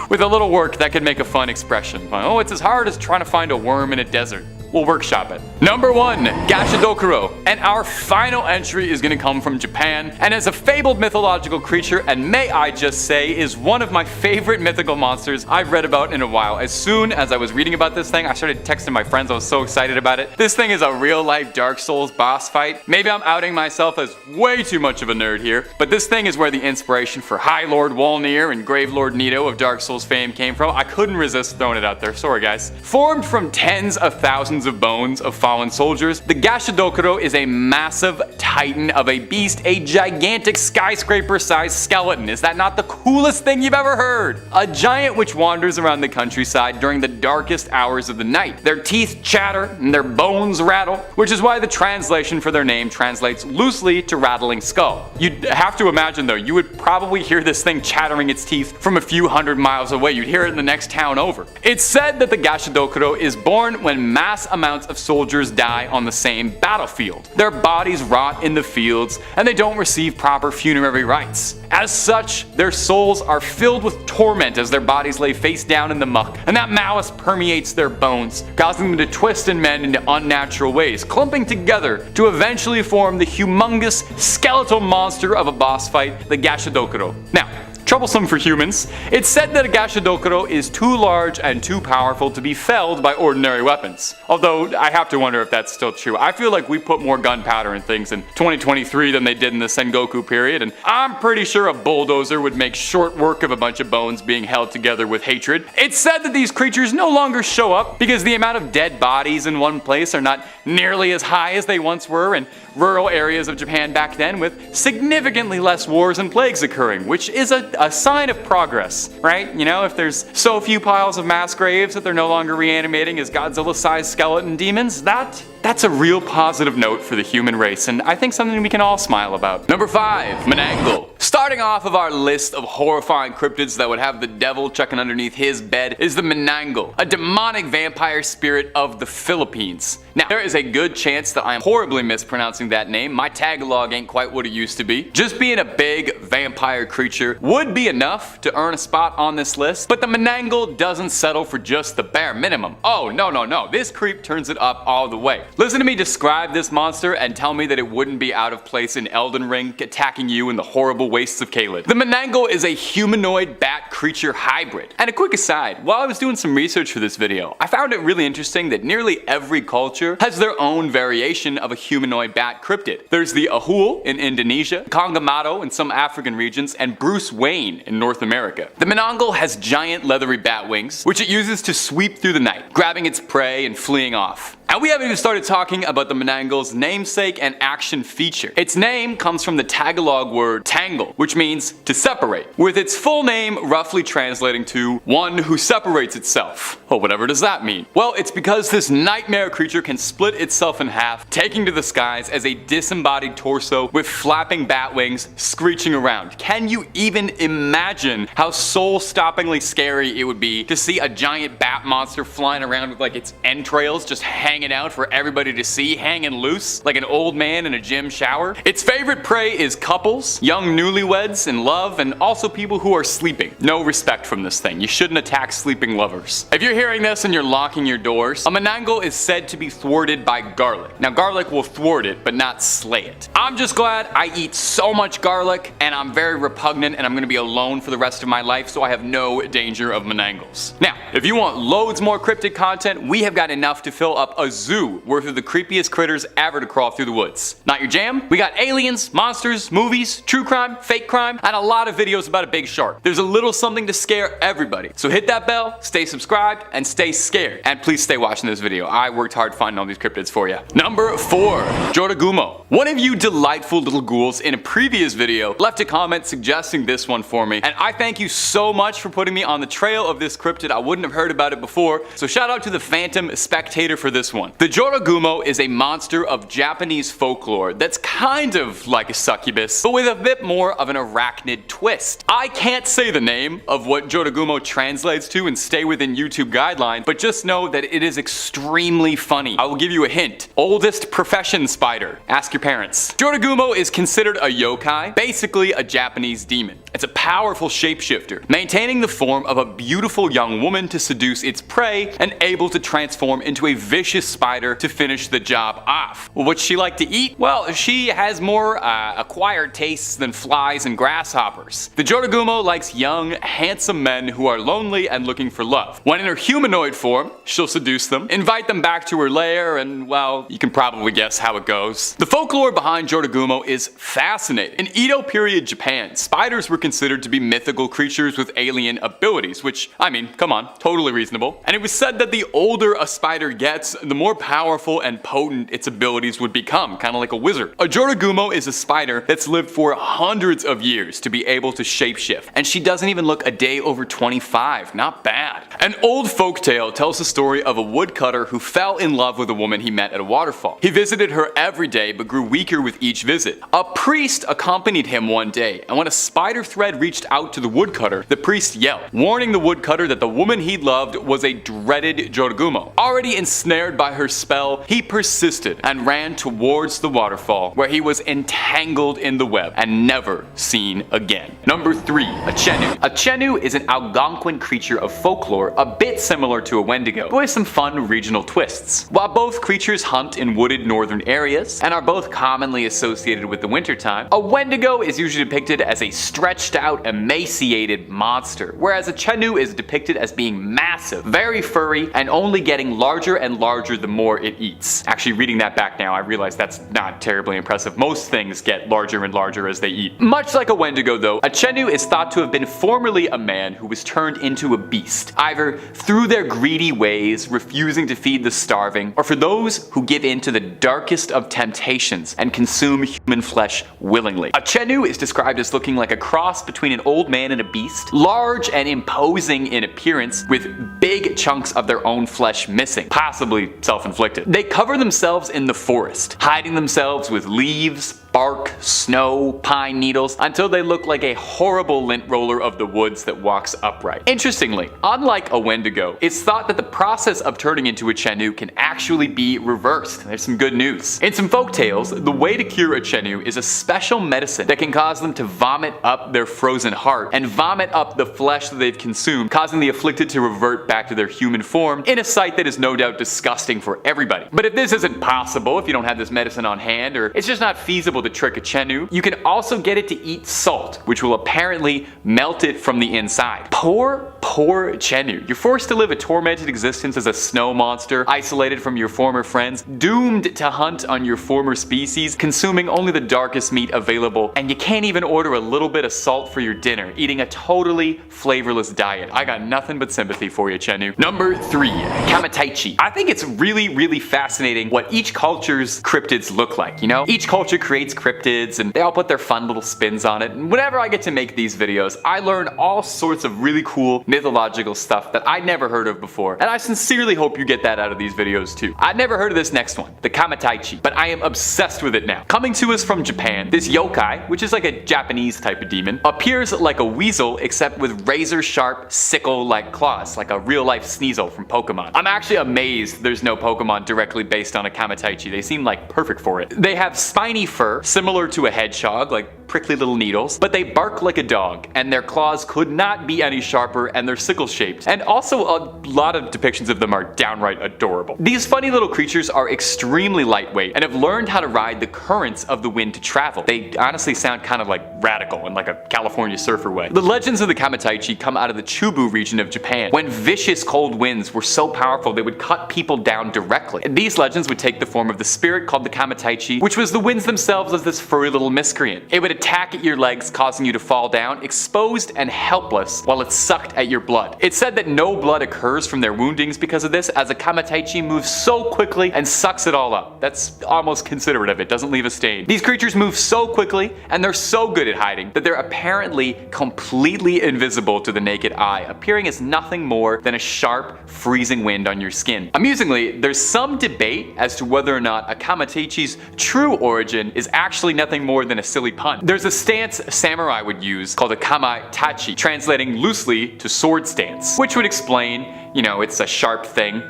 with a little work, that could make a fun expression. Oh, it's as hard as trying to find a worm in a desert. We'll workshop it. Number 1, gashodokuro. And our final entry is gonna come from Japan, and as a fabled mythological creature, and may I just say, is one of my favorite mythical monsters I've read about in a while. As soon as I was reading about this thing, I started texting my friends. I was so excited about it. This thing is a real-life Dark Souls boss fight. Maybe I'm outing myself as way too much of a nerd here, but this thing is where the inspiration for High Lord Wolnir and Grave Lord Nito of Dark Souls fame came from. I couldn't resist throwing it out there. Sorry, guys. Formed from tens of thousands of bones of fallen soldiers, the gashodokuro is a massive titan of a beast, a gigantic skyscraper-sized skeleton. Is that not the coolest thing you've ever heard? A giant which wanders around the countryside during the darkest hours of the night. Their teeth chatter and their bones rattle, which is why the translation for their name translates loosely to rattling skull. You'd have to imagine though, you would probably hear this thing chattering its teeth from a few hundred miles away. You'd hear it in the next town over. It's said that the gashodokuro is born when mass amounts of soldiers die on the same battlefield. Their bodies rot in the fields and they don't receive proper funerary rites. As such, their souls are filled with torment as their bodies lay face down in the muck, and that malice permeates their bones, causing them to twist and mend into unnatural ways, clumping together to eventually form the humongous skeletal monster of a boss fight, the gashodokuro. Now, troublesome for humans, it's said that a gashodokuro is too large and too powerful to be felled by ordinary weapons. Although, I have to wonder if that's still true. I feel like we put more gunpowder in things in 2023 than they did in the Sengoku period, and I'm pretty sure a bulldozer would make short work of a bunch of bones being held together with hatred. It's said that these creatures no longer show up because the amount of dead bodies in one place are not nearly as high as they once were in rural areas of Japan back then, with significantly less wars and plagues occurring, which is a sign of progress, right? You know, if there's so few piles of mass graves that they're no longer reanimating as Godzilla-sized skeleton demons, that That's a real positive note for the human race, and I think something we can all smile about. Number 5, manananggal. Starting off of our list of horrifying cryptids that would have the devil chucking underneath his bed is the manananggal, a demonic vampire spirit of the Philippines. Now, there is a good chance that I am horribly mispronouncing that name. My Tagalog ain't quite what it used to be. Just being a big vampire creature would be enough to earn a spot on this list, but the manananggal doesn't settle for just the bare minimum. Oh, no. This creep turns it up all the way. Listen to me describe this monster and tell me that it wouldn't be out of place in Elden Ring attacking you in the horrible wastes of Caelid. The manananggal is a humanoid bat creature hybrid. And a quick aside, while I was doing some research for this video, I found it really interesting that nearly every culture has their own variation of a humanoid bat cryptid. There's the ahul in Indonesia, Kongamado in some African regions, and Bruce Wayne in North America. The manananggal has giant leathery bat wings, which it uses to sweep through the night, grabbing its prey and fleeing off. And we haven't even started talking about the manananggal's namesake and action feature. Its name comes from the Tagalog word tangle, which means to separate, with its full name roughly translating to one who separates itself. Well, whatever does that mean? Well, it's because this nightmare creature can split itself in half, taking to the skies as a disembodied torso with flapping bat wings screeching around. Can you even imagine how soul-stoppingly scary it would be to see a giant bat monster flying around with like its entrails just hanging out for everybody to see, hanging loose like an old man in a gym shower? Its favorite prey is couples, young newlyweds in love, and also people who are sleeping. No respect from this thing. You shouldn't attack sleeping lovers. If you're hearing this and you're locking your doors, a manananggal is said to be thwarted by garlic. Now, garlic will thwart it, but not slay it. I'm just glad I eat so much garlic, and I'm very repugnant, and I'm gonna be alone for the rest of my life, so I have no danger of manananggals. Now, if you want loads more cryptid content, we have got enough to fill up a zoo worth of the creepiest critters ever to crawl through the woods. Not your jam? We got aliens, monsters, movies, true crime, fake crime, and a lot of videos about a big shark. There's a little something to scare everybody. So hit that bell, stay subscribed, and stay scared. And please stay watching this video. I worked hard finding all these cryptids for you. Number 4, jorogumo. One of you delightful little ghouls in a previous video left a comment suggesting this one for me, and I thank you so much for putting me on the trail of this cryptid. I wouldn't have heard about it before, so shout out to the Phantom Spectator for this one. The jorogumo is a monster of Japanese folklore that's kind of like a succubus, but with a bit more of an arachnid twist. I can't say the name of what jorogumo translates to and stay within YouTube guidelines, but just know that it is extremely funny. I will give you a hint. Oldest profession spider. Ask your parents. Jorogumo is considered a yokai, basically a Japanese demon. It's a powerful shapeshifter, maintaining the form of a beautiful young woman to seduce its prey and able to transform into a vicious spider to finish the job off. What's she like to eat? Well, she has more acquired tastes than flies and grasshoppers. The jorogumo likes young, handsome men who are lonely and looking for love. When in her humanoid form, she'll seduce them, invite them back to her lair, and well, you can probably guess how it goes. The folklore behind jorogumo is fascinating. In Edo period Japan, spiders were considered to be mythical creatures with alien abilities, which, I mean, come on, totally reasonable. And it was said that the older a spider gets, the more powerful and potent its abilities would become, kind of like a wizard. A jorogumo is a spider that's lived for hundreds of years to be able to shapeshift, and she doesn't even look a day over 25. Not bad. An old folktale tells the story of a woodcutter who fell in love with a woman he met at a waterfall. He visited her every day but grew weaker with each visit. A priest accompanied him one day, and when a spider thread reached out to the woodcutter, the priest yelled, warning the woodcutter that the woman he loved was a dreaded jorogumo. Already ensnared by her spell, he persisted and ran towards the waterfall, where he was entangled in the web and never seen again. Number 3, a chenu. A chenu is an algonquin creature of folklore a bit similar to a wendigo, but with some fun regional twists. While both creatures hunt in wooded northern areas and are both commonly associated with the wintertime, a wendigo is usually depicted as a stretched out, emaciated monster, whereas a chenu is depicted as being massive, very furry, and only getting larger and larger the more it eats. Actually, reading that back now, I realize that's not terribly impressive. Most things get larger and larger as they eat. Much like a wendigo though, a chenu is thought to have been formerly a man who was turned into a beast, either through their greedy ways, refusing to feed the starving, or for those who give in to the darkest of temptations and consume human flesh willingly. A chenu is described as looking like a cross cross between an old man and a beast, large and imposing in appearance with big chunks of their own flesh missing, possibly self-inflicted. They cover themselves in the forest, hiding themselves with leaves, bark, snow, pine needles, until they look like a horrible lint roller of the woods that walks upright. Interestingly, unlike a wendigo, it's thought that the process of turning into a chenu can actually be reversed. There's some good news. In some folk tales, the way to cure a chenu is a special medicine that can cause them to vomit up their frozen heart and vomit up the flesh that they've consumed, causing the afflicted to revert back to their human form in a sight that is no doubt disgusting for everybody. But if this isn't possible, if you don't have this medicine on hand, or it's just not feasible to trick a chenu, you can also get it to eat salt, which will apparently melt it from the inside. Poor chenu. You're forced to live a tormented existence as a snow monster, isolated from your former friends, doomed to hunt on your former species, consuming only the darkest meat available, and you can't even order a little bit of salt for your dinner, eating a totally flavorless diet. I got nothing but sympathy for you, chenu. Number 3, kamaitachi. I think it's really fascinating what each culture's cryptids look like, you know? Each culture creates cryptids and they all put their fun little spins on it, and whenever I get to make these videos, I learn all sorts of really cool mythological stuff that I'd never heard of before, and I sincerely hope you get that out of these videos too. I'd never heard of this next one, the kamaitachi, but I am obsessed with it now. Coming to us from Japan, this yokai, which is like a Japanese type of demon, appears like a weasel except with razor sharp sickle-like claws, like a real-life Sneasel from Pokemon. I'm actually amazed there's no Pokemon directly based on a kamaitachi. They seem like perfect for it. They have spiny fur, similar to a hedgehog, like prickly little needles, but they bark like a dog, and their claws could not be any sharper, and they're sickle-shaped. And also, a lot of depictions of them are downright adorable. These funny little creatures are extremely lightweight and have learned how to ride the currents of the wind to travel. They honestly sound kind of like radical in like a California surfer way. The legends of the kamaitachi come out of the Chubu region of Japan, when vicious cold winds were so powerful they would cut people down directly. And these legends would take the form of the spirit called the kamaitachi, which was the winds themselves as this furry little miscreant. It would attack at your legs, causing you to fall down, exposed and helpless, while it sucked at your blood. It's said that no blood occurs from their woundings because of this, as a kamaitachi moves so quickly and sucks it all up. That's almost considerate of it, doesn't leave a stain. These creatures move so quickly, and they're so good at hiding, that they're apparently completely invisible to the naked eye, appearing as nothing more than a sharp, freezing wind on your skin. Amusingly, there's some debate as to whether or not a kamaitachi's true origin is actually nothing more than a silly pun. There's a stance samurai would use called a kamaitachi, translating loosely to sword stance, which would explain, you know, it's a sharp thing.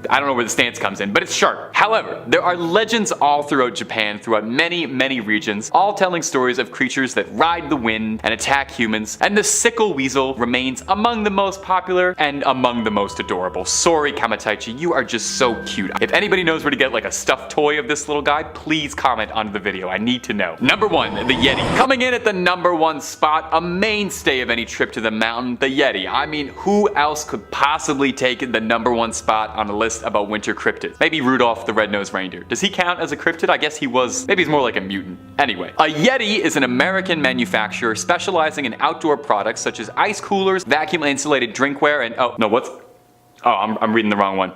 I don't know where the stance comes in, but it's sharp. However, there are legends all throughout Japan, throughout many regions, all telling stories of creatures that ride the wind and attack humans, and the sickle weasel remains among the most popular and among the most adorable. Sorry, kamaitachi, you are just so cute. If anybody knows where to get like a stuffed toy of this little guy, please comment under the video. I need to know. Number 1, the yeti. Coming in at the number 1 spot, a mainstay of any trip to the mountain, the yeti. I mean, who else could possibly take the number 1 spot on a list about winter cryptids? Maybe Rudolph the Red-Nosed Reindeer. Does he count as a cryptid? I guess he was. Maybe he's more like a mutant. Anyway, a yeti is an American manufacturer specializing in outdoor products such as ice coolers, vacuum insulated drinkware, and I'm reading the wrong one.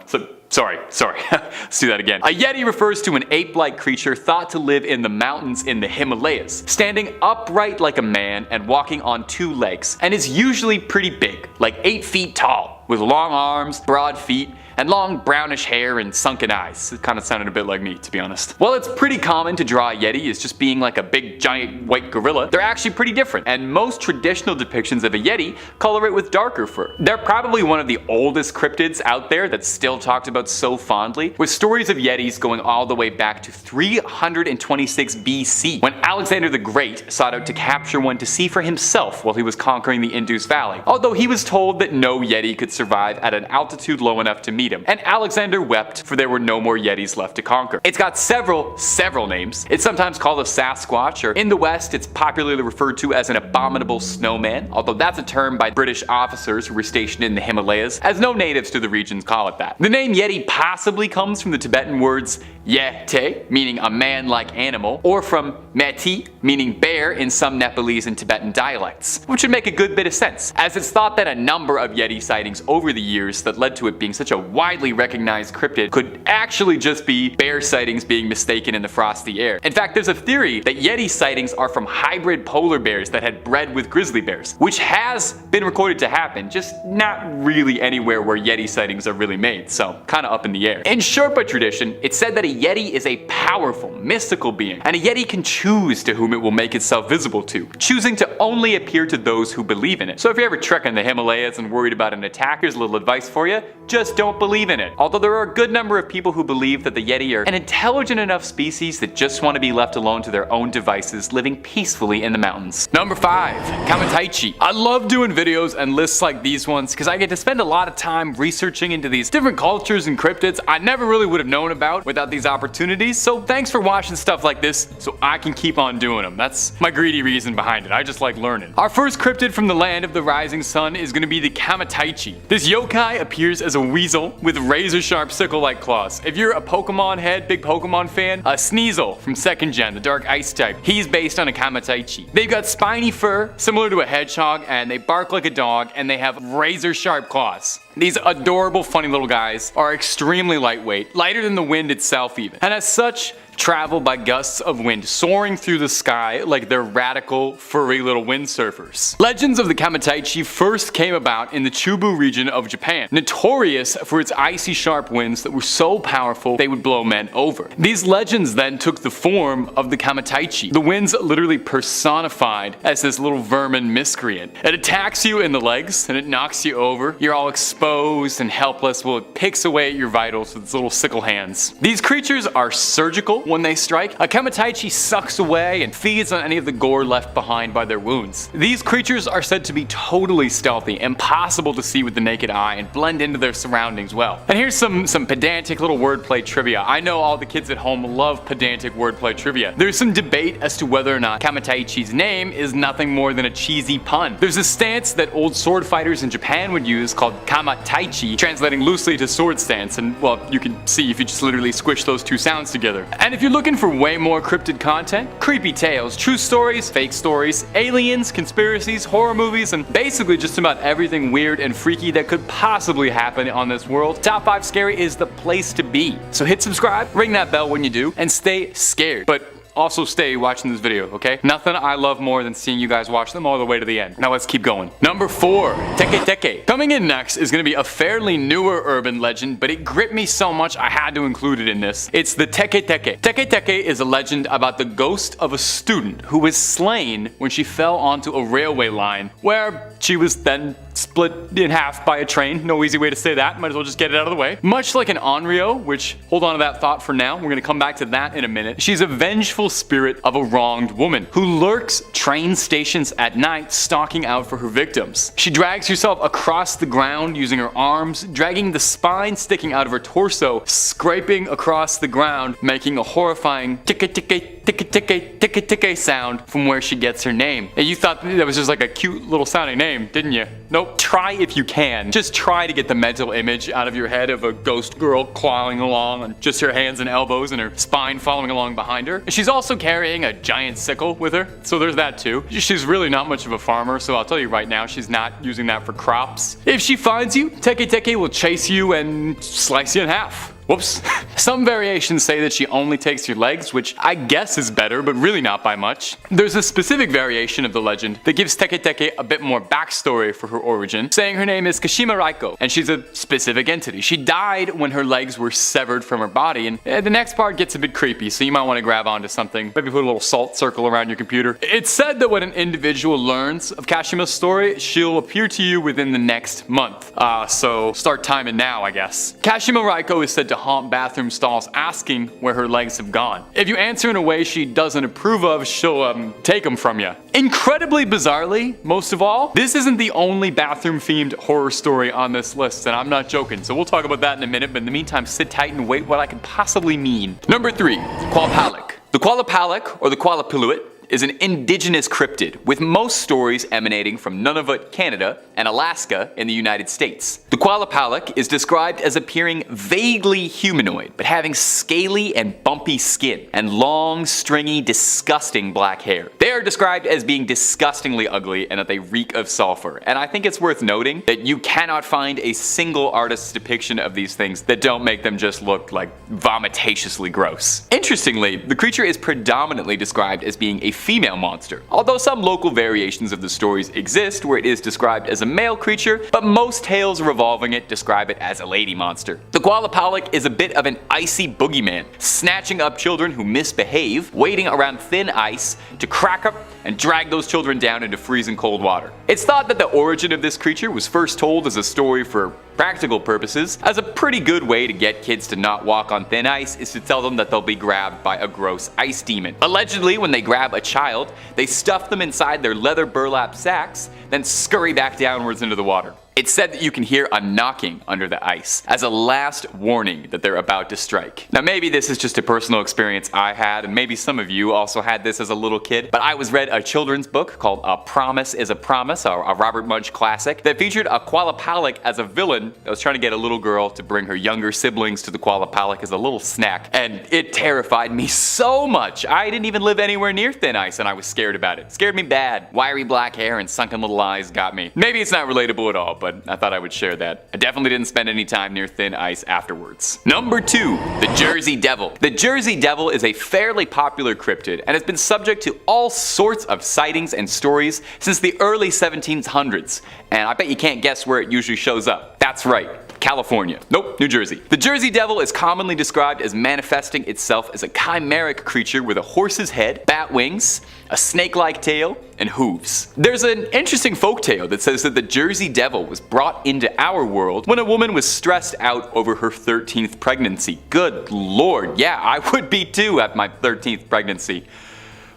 Sorry. Let's do that again. A yeti refers to an ape-like creature thought to live in the mountains in the Himalayas, standing upright like a man and walking on 2 legs, and is usually pretty big, like 8 feet tall, with long arms, broad feet, and long brownish hair and sunken eyes. It kind of sounded a bit like me, to be honest. While it's pretty common to draw a yeti as just being like a big giant white gorilla, they're actually pretty different, and most traditional depictions of a yeti color it with darker fur. They're probably one of the oldest cryptids out there that's still talked about so fondly, with stories of yetis going all the way back to 326 BC, when Alexander the Great sought out to capture one to see for himself while he was conquering the Indus Valley, although he was told that no yeti could survive at an altitude low enough to meet him, and Alexander wept, for there were no more yetis left to conquer. It's got several names. It's sometimes called a Sasquatch, or in the West it's popularly referred to as an abominable snowman, although that's a term by British officers who were stationed in the Himalayas, as no natives to the regions call it that. The name yeti possibly comes from the Tibetan words yeti, meaning a man-like animal, or from meti, meaning bear in some Nepalese and Tibetan dialects, which would make a good bit of sense, as it's thought that a number of yeti sightings over the years that led to it being such a widely recognized cryptid could actually just be bear sightings being mistaken in the frosty air. In fact, there's a theory that yeti sightings are from hybrid polar bears that had bred with grizzly bears, which has been recorded to happen, just not really anywhere where yeti sightings are really made, so kinda up in the air. In Sherpa tradition, it's said that a yeti is a powerful, mystical being, and a yeti can choose to whom it will make itself visible to, choosing to only appear to those who believe in it. So if you're ever trekking the Himalayas and worried about an attack, here's a little advice for you: just don't believe in it. Although there are a good number of people who believe that the yeti are an intelligent enough species that just want to be left alone to their own devices, living peacefully in the mountains. Number 5, kamaitachi. I love doing videos and lists like these ones because I get to spend a lot of time researching into these different cultures and cryptids I never really would have known about without these opportunities, so thanks for watching stuff like this so I can keep on doing them. That's my greedy reason behind it. I just like learning. Our first cryptid from the land of the rising sun is going to be the kamaitachi. This yokai appears as a weasel with razor sharp sickle-like claws. If you're a Pokemon head, big Pokemon fan, Sneasel from 2nd Gen, the dark ice type, he's based on a kamaitachi. They've got spiny fur similar to a hedgehog, and they bark like a dog, and they have razor sharp claws. These adorable, funny little guys are extremely lightweight, lighter than the wind itself even, and as such, travel by gusts of wind soaring through the sky like they're radical, furry little windsurfers. Legends of the kamaitachi first came about in the Chubu region of Japan, notorious for its icy sharp winds that were so powerful they would blow men over. These legends then took the form of the kamaitachi, the winds literally personified as this little vermin miscreant. It attacks you in the legs and it knocks you over. You're all exposed and helpless while it picks away at your vitals with its little sickle hands. These creatures are surgical when they strike. A kamaitachi sucks away and feeds on any of the gore left behind by their wounds. These creatures are said to be totally stealthy, impossible to see with the naked eye, and blend into their surroundings well. And here's some pedantic little wordplay trivia. I know all the kids at home love pedantic wordplay trivia. There's some debate as to whether or not kamaitaichi's name is nothing more than a cheesy pun. There's a stance that old sword fighters in Japan would use called kamataichi, translating loosely to sword stance, and well, you can see if you just literally squish those two sounds together. And if you're looking for way more cryptid content, creepy tales, true stories, fake stories, aliens, conspiracies, horror movies, and basically just about everything weird and freaky that could possibly happen on this world, Top 5 Scary is the place to be. So hit subscribe, ring that bell when you do, and stay scared. But also stay watching this video, okay? Nothing I love more than seeing you guys watch them all the way to the end. Now let's keep going. Number 4, teke teke. Coming in next is going to be a fairly newer urban legend, but it gripped me so much I had to include it in this. It's the teke teke. Teke teke is a legend about the ghost of a student who was slain when she fell onto a railway line, where she was then split in half by a train. No easy way to say that, might as well just get it out of the way. Much like an onrio, which, hold on to that thought for now, we're going to come back to that in a minute. She's a vengeful spirit of a wronged woman who lurks train stations at night, stalking out for her victims. She drags herself across the ground using her arms, dragging the spine sticking out of her torso, scraping across the ground, making a horrifying ticka ticka ticka ticka ticka ticka sound from where she gets her name. And you thought that was just like a cute little sounding name, didn't you? Nope. Try if you can. Just try to get the mental image out of your head of a ghost girl clawing along on just her hands and elbows and her spine following along behind her. She's also carrying a giant sickle with her, so there's that too. She's really not much of a farmer, so I'll tell you right now, she's not using that for crops. If she finds you, Teke Teke will chase you and slice you in half. Whoops. Some variations say that she only takes your legs, which I guess is better, but really not by much. There's a specific variation of the legend that gives Teke Teke a bit more backstory for her origin, saying her name is Kashima Raiko, and she's a specific entity. She died when her legs were severed from her body, and the next part gets a bit creepy, so you might want to grab onto something, maybe put a little salt circle around your computer. It's said that when an individual learns of Kashima's story, she'll appear to you within the next month. So start timing now, I guess. Kashima Raiko is said to haunt bathroom stalls asking where her legs have gone. If you answer in a way she doesn't approve of, she'll take them from you. Incredibly bizarrely, most of all, this isn't the only bathroom-themed horror story on this list, and I'm not joking, so we'll talk about that in a minute, but in the meantime, sit tight and wait what I could possibly mean. Number 3, Qualpalic. The Qualpalic, or the Qualapiluit, is an indigenous cryptid, with most stories emanating from Nunavut, Canada, and Alaska in the United States. The qualapalak is described as appearing vaguely humanoid, but having scaly and bumpy skin, and long, stringy, disgusting black hair. They are described as being disgustingly ugly and that they reek of sulfur, and I think it's worth noting that you cannot find a single artist's depiction of these things that don't make them just look like vomitatiously gross. Interestingly, the creature is predominantly described as being a female monster, although some local variations of the stories exist where it is described as a male creature, but most tales revolving it describe it as a lady monster. The qualapalak is a bit of an icy boogeyman, snatching up children who misbehave, waiting around thin ice to crack up and drag those children down into freezing cold water. It's thought that the origin of this creature was first told as a story for practical purposes, as a pretty good way to get kids to not walk on thin ice is to tell them that they'll be grabbed by a gross ice demon. Allegedly, when they grab a child, they stuff them inside their leather burlap sacks, then scurry back downwards into the water. It's said that you can hear a knocking under the ice as a last warning that they're about to strike. Now maybe this is just a personal experience I had, and maybe some of you also had this as a little kid, but I was read a children's book called A Promise is a Promise, a Robert Munsch classic, that featured a qualapalak as a villain that was trying to get a little girl to bring her younger siblings to the qualapalak as a little snack, and it terrified me so much. I didn't even live anywhere near thin ice and I was scared about it. It scared me bad. Wiry black hair and sunken little eyes got me. Maybe it's not relatable at all, but I thought I would share that. I definitely didn't spend any time near thin ice afterwards. Number 2, the Jersey Devil. The Jersey Devil is a fairly popular cryptid and has been subject to all sorts of sightings and stories since the early 1700s. And I bet you can't guess where it usually shows up. That's right. California. Nope, New Jersey. The Jersey Devil is commonly described as manifesting itself as a chimeric creature with a horse's head, bat wings, a snake-like tail, and hooves. There's an interesting folktale that says that the Jersey Devil was brought into our world when a woman was stressed out over her 13th pregnancy. Good lord, yeah, I would be too at my 13th pregnancy.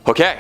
Okay.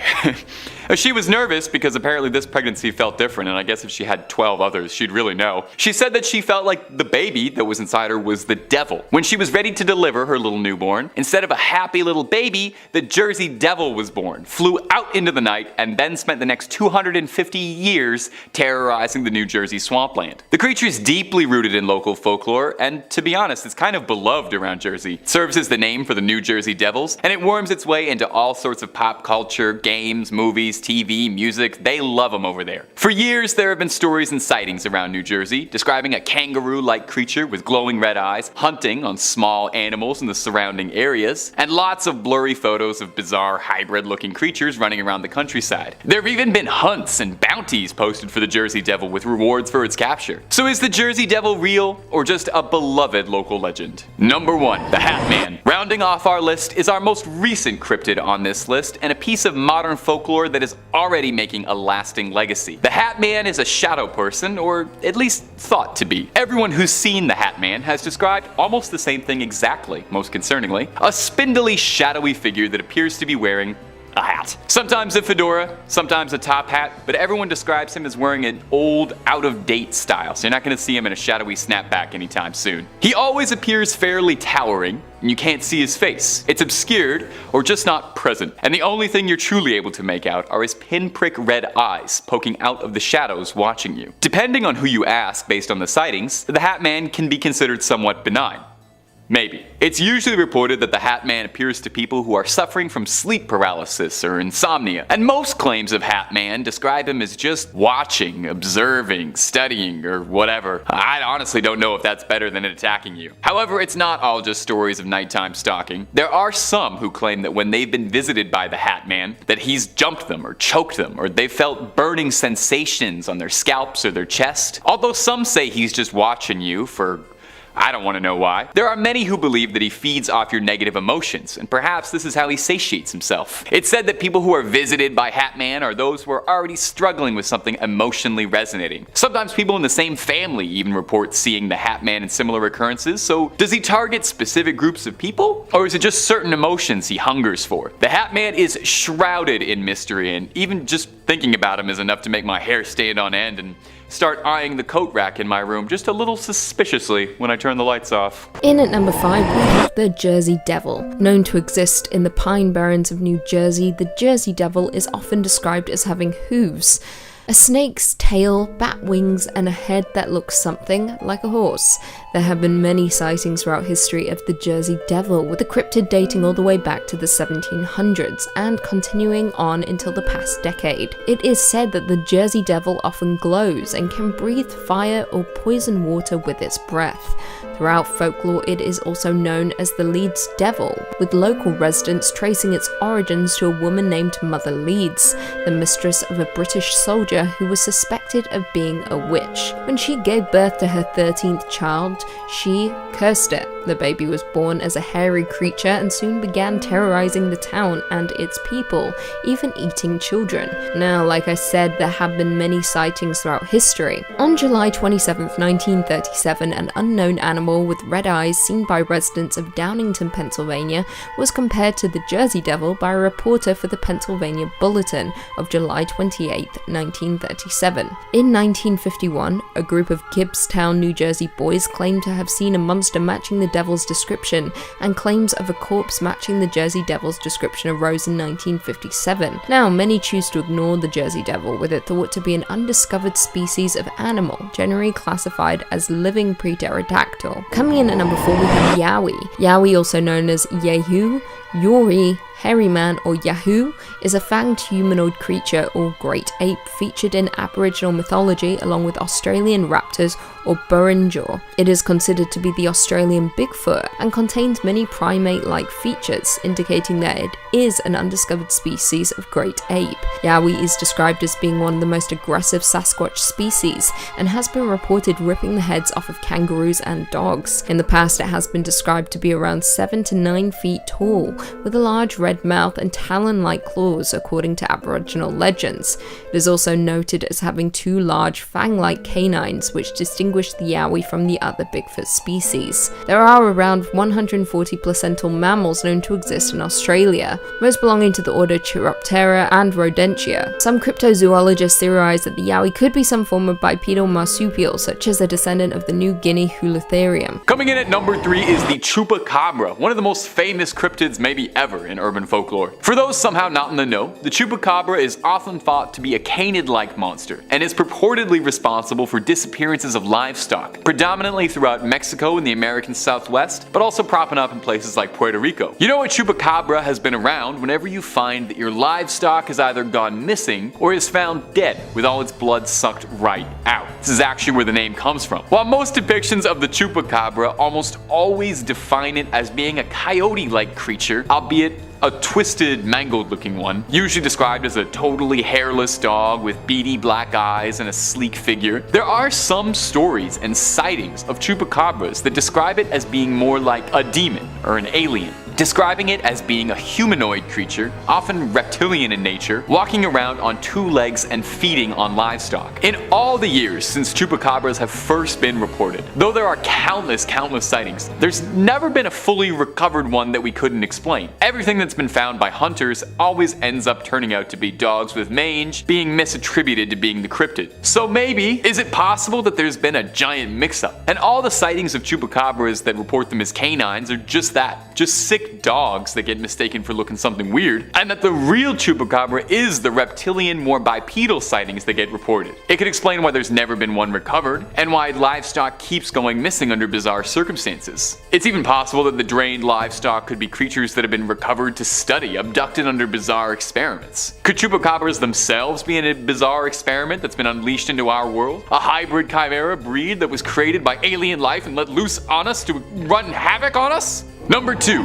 She was nervous because apparently this pregnancy felt different, and I guess if she had 12 others, she'd really know. She said that she felt like the baby that was inside her was the devil. When she was ready to deliver her little newborn, instead of a happy little baby, the Jersey Devil was born, flew out into the night, and then spent the next 250 years terrorizing the New Jersey swampland. The creature is deeply rooted in local folklore, and to be honest, it's kind of beloved around Jersey. It serves as the name for the New Jersey Devils, and it worms its way into all sorts of pop culture, games, movies, TV, music. They love them over there. For years, there have been stories and sightings around New Jersey describing a kangaroo-like creature with glowing red eyes hunting on small animals in the surrounding areas, and lots of blurry photos of bizarre hybrid-looking creatures running around the countryside. There have even been hunts and bounties posted for the Jersey Devil with rewards for its capture. So is the Jersey Devil real, or just a beloved local legend? Number 1, the Hat Man. Rounding off our list is our most recent cryptid on this list, and a piece of modern folklore that is already making a lasting legacy. The Hat Man is a shadow person, or at least thought to be. Everyone who's seen the Hat Man has described almost the same thing exactly, most concerningly. A spindly, shadowy figure that appears to be wearing a hat. Sometimes a fedora, sometimes a top hat, but everyone describes him as wearing an old, out-of-date style, so you're not going to see him in a shadowy snapback anytime soon. He always appears fairly towering, and you can't see his face. It's obscured, or just not present, and the only thing you're truly able to make out are his pinprick red eyes poking out of the shadows watching you. Depending on who you ask based on the sightings, the Hat Man can be considered somewhat benign. Maybe. It's usually reported that the Hat Man appears to people who are suffering from sleep paralysis or insomnia, and most claims of Hat Man describe him as just watching, observing, studying, or whatever. I honestly don't know if that's better than attacking you. However, it's not all just stories of nighttime stalking. There are some who claim that when they've been visited by the Hat Man, that he's jumped them or choked them, or they've felt burning sensations on their scalps or their chest. Although some say he's just watching you for I don't want to know why. There are many who believe that he feeds off your negative emotions, and perhaps this is how he satiates himself. It's said that people who are visited by Hat Man are those who are already struggling with something emotionally resonating. Sometimes people in the same family even report seeing the Hat Man in similar occurrences, so does he target specific groups of people? Or is it just certain emotions he hungers for? The Hat Man is shrouded in mystery, and even just thinking about him is enough to make my hair stand on end and start eyeing the coat rack in my room just a little suspiciously when I turn the lights off. In at number 5, we have the Jersey Devil. Known to exist in the Pine Barrens of New Jersey, the Jersey Devil is often described as having hooves. A snake's tail, bat wings, and a head that looks something like a horse. There have been many sightings throughout history of the Jersey Devil, with the cryptid dating all the way back to the 1700s and continuing on until the past decade. It is said that the Jersey Devil often glows and can breathe fire or poison water with its breath. Throughout folklore, it is also known as the Leeds Devil, with local residents tracing its origins to a woman named Mother Leeds, the mistress of a British soldier who was suspected of being a witch. When she gave birth to her 13th child, she cursed it. The baby was born as a hairy creature and soon began terrorizing the town and its people, even eating children. Now, like I said, there have been many sightings throughout history. On July 27, 1937, an unknown animal with red eyes seen by residents of Downingtown, Pennsylvania, was compared to the Jersey Devil by a reporter for the Pennsylvania Bulletin of July 28, 1937. In 1951, a group of Gibbstown, New Jersey boys claimed to have seen a monster matching the devil's description, and claims of a corpse matching the Jersey Devil's description arose in 1957. Now, many choose to ignore the Jersey Devil, with it thought to be an undiscovered species of animal, generally classified as living pre-pterodactyl. Coming in at number 4, we have Yowie. Yowie, also known as Yehu, Yuri, hairy man, or Yahoo, is a fanged humanoid creature or great ape featured in Aboriginal mythology along with Australian raptors or Burrinjaw. It is considered to be the Australian Bigfoot and contains many primate-like features, indicating that it is an undiscovered species of great ape. Yowie is described as being one of the most aggressive Sasquatch species and has been reported ripping the heads off of kangaroos and dogs. In the past, it has been described to be around 7 to 9 feet tall, with a large red mouth and talon-like claws, according to Aboriginal legends. It is also noted as having 2 large fang-like canines, which distinguish the Yowie from the other Bigfoot species. There are around 140 placental mammals known to exist in Australia, most belonging to the order Chiroptera and Rodentia. Some cryptozoologists theorize that the Yowie could be some form of bipedal marsupial, such as a descendant of the New Guinea Hulutherium. Coming in at number 3 is the chupacabra, one of the most famous cryptids maybe ever in urban folklore. For those somehow not in the know, the chupacabra is often thought to be a canid-like monster, and is purportedly responsible for disappearances of livestock, predominantly throughout Mexico and the American Southwest, but also propping up in places like Puerto Rico. You know, a chupacabra has been around whenever you find that your livestock has either gone missing or is found dead with all its blood sucked right out. This is actually where the name comes from. While most depictions of the chupacabra almost always define it as being a coyote-like creature, albeit a twisted, mangled-looking one, usually described as a totally hairless dog with beady black eyes and a sleek figure, there are some stories and sightings of chupacabras that describe it as being more like a demon or an alien, describing it as being a humanoid creature, often reptilian in nature, walking around on 2 legs and feeding on livestock. In all the years since chupacabras have first been reported, though there are countless sightings, there's never been a fully recovered one that we couldn't explain. Everything that's been found by hunters always ends up turning out to be dogs with mange, being misattributed to being the cryptid. So maybe, is it possible that there's been a giant mix-up, and all the sightings of chupacabras that report them as canines are just that, just sick dogs that get mistaken for looking something weird, and that the real chupacabra is the reptilian, more bipedal sightings that get reported. It could explain why there's never been one recovered, and why livestock keeps going missing under bizarre circumstances. It's even possible that the drained livestock could be creatures that have been recovered to study, abducted under bizarre experiments. Could chupacabras themselves be in a bizarre experiment that's been unleashed into our world? A hybrid chimera breed that was created by alien life and let loose on us to run havoc on us? Number 2,